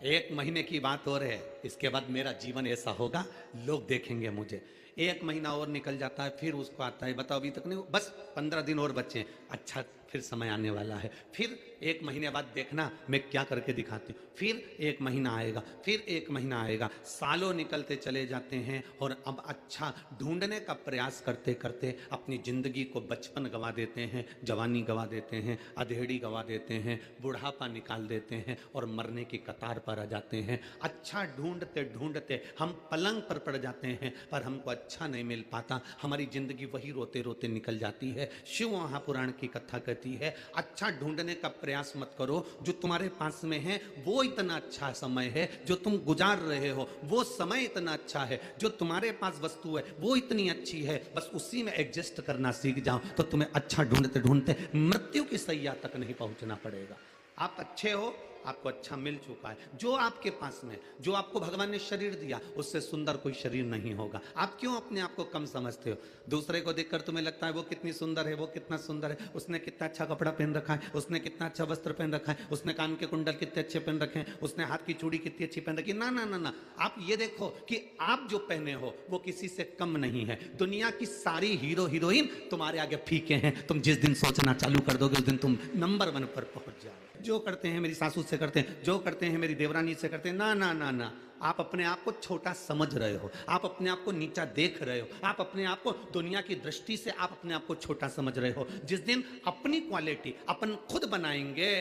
1 महीने की बात और है, इसके बाद मेरा जीवन ऐसा होगा, लोग देखेंगे मुझे। 1 महीना और निकल जाता है, फिर उसको आता है, बताओ अभी तक नहीं, बस 15 दिन और बचे हैं, अच्छा फिर समय आने वाला है, फिर 1 महीने बाद देखना मैं क्या करके दिखाती हूँ। फिर 1 महीना आएगा, फिर 1 महीना आएगा, सालों निकलते चले जाते हैं, और अब अच्छा ढूंढने का प्रयास करते करते अपनी जिंदगी को बचपन गंवा देते हैं, जवानी गंवा देते हैं, अधेड़ी गंवा देते हैं, बुढ़ापा निकाल देते हैं, और मरने की कतार पर आ जाते हैं। अच्छा ढूंढते ढूंढते हम पलंग पर पड़ जाते हैं, पर हमको अच्छा नहीं मिल पाता, हमारी जिंदगी वही रोते रोते निकल जाती है। शिव महापुराण की कथा कहती है, अच्छा ढूंढने का प्रयास मत करो, जो तुम्हारे पास में है वो इतना अच्छा समय है, जो तुम गुजार रहे हो वो समय इतना अच्छा है, जो तुम्हारे पास वस्तु है वो इतनी अच्छी है, बस उसी में एडजस्ट करना सीख जाओ, तो तुम्हें अच्छा ढूंढते ढूंढते मृत्यु की सैया तक नहीं पहुंचना पड़ेगा। आप अच्छे हो, आपको अच्छा मिल चुका है, जो आपके पास में, जो आपको भगवान ने शरीर दिया, उससे सुंदर कोई शरीर नहीं होगा। आप क्यों अपने आप को कम समझते हो? दूसरे को देखकर तुम्हें लगता है वो कितनी सुंदर है, वो कितना सुंदर है, उसने कितना अच्छा कपड़ा पहन रखा है, उसने कितना अच्छा वस्त्र पहन रखा है, उसने कान के कुंडल कितने अच्छे पहन रखे हैं, उसने हाथ की चूड़ी कितनी अच्छी पहन रखी है। ना ना ना ना, आप ये देखो कि आप जो पहने हो वो किसी से कम नहीं है। दुनिया की सारी हीरो हीरोइन तुम्हारे आगे फीके हैं, तुम जिस दिन सोचना चालू कर दोगे उस दिन तुम नंबर 1 पर पहुंच जाओगे। जो करते हैं मेरी सासू से करते हैं, जो करते हैं मेरी देवरानी से करते हैं, ना ना ना ना, आप अपने आप को छोटा समझ रहे हो, आप अपने आप को नीचा देख रहे हो, आप अपने आप को दुनिया की दृष्टि से आप अपने आप को छोटा समझ रहे हो। जिस दिन अपनी क्वालिटी अपन खुद बनाएंगे,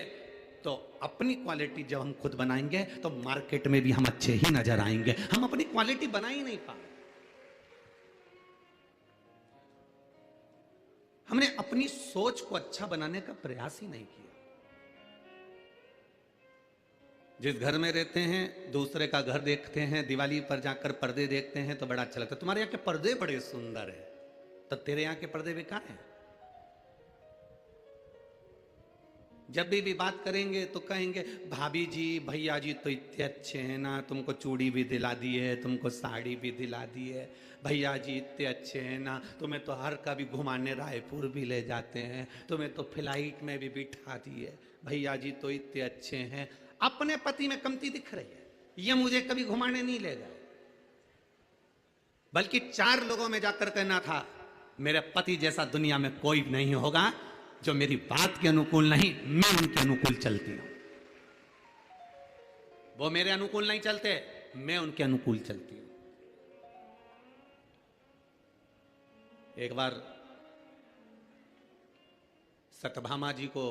तो अपनी क्वालिटी जब हम खुद बनाएंगे तो मार्केट में भी हम अच्छे ही नजर आएंगे। हम अपनी क्वालिटी बना ही नहीं पा रहे, हमने अपनी सोच को अच्छा बनाने का प्रयास ही नहीं किया। जिस घर में रहते हैं दूसरे का घर देखते हैं, दिवाली पर जाकर पर्दे देखते हैं तो बड़ा अच्छा लगता है, तुम्हारे यहाँ के पर्दे बड़े सुंदर है, तो तेरे यहाँ के पर्दे बेकार हैं। जब भी बात करेंगे तो कहेंगे भाभी जी भैया जी तो इतने अच्छे हैं ना, तुमको चूड़ी भी दिला दी है, तुमको साड़ी भी दिला दी है, भैया जी इतने अच्छे हैं ना, तुम्हें तो हर कभी घुमाने रायपुर भी ले जाते हैं, तुम्हें तो फ्लाइट में भी बिठा दिए, भैया जी तो इतने अच्छे हैं। अपने पति में कमती दिख रही है, ये मुझे कभी घुमाने नहीं ले गए, बल्कि 4 लोगों में जाकर कहना था मेरे पति जैसा दुनिया में कोई नहीं होगा, जो मेरी बात के अनुकूल नहीं, मैं उनके अनुकूल चलती हूं। वो मेरे अनुकूल नहीं चलते, मैं उनके अनुकूल चलती हूं। एक बार सत्यभामा जी को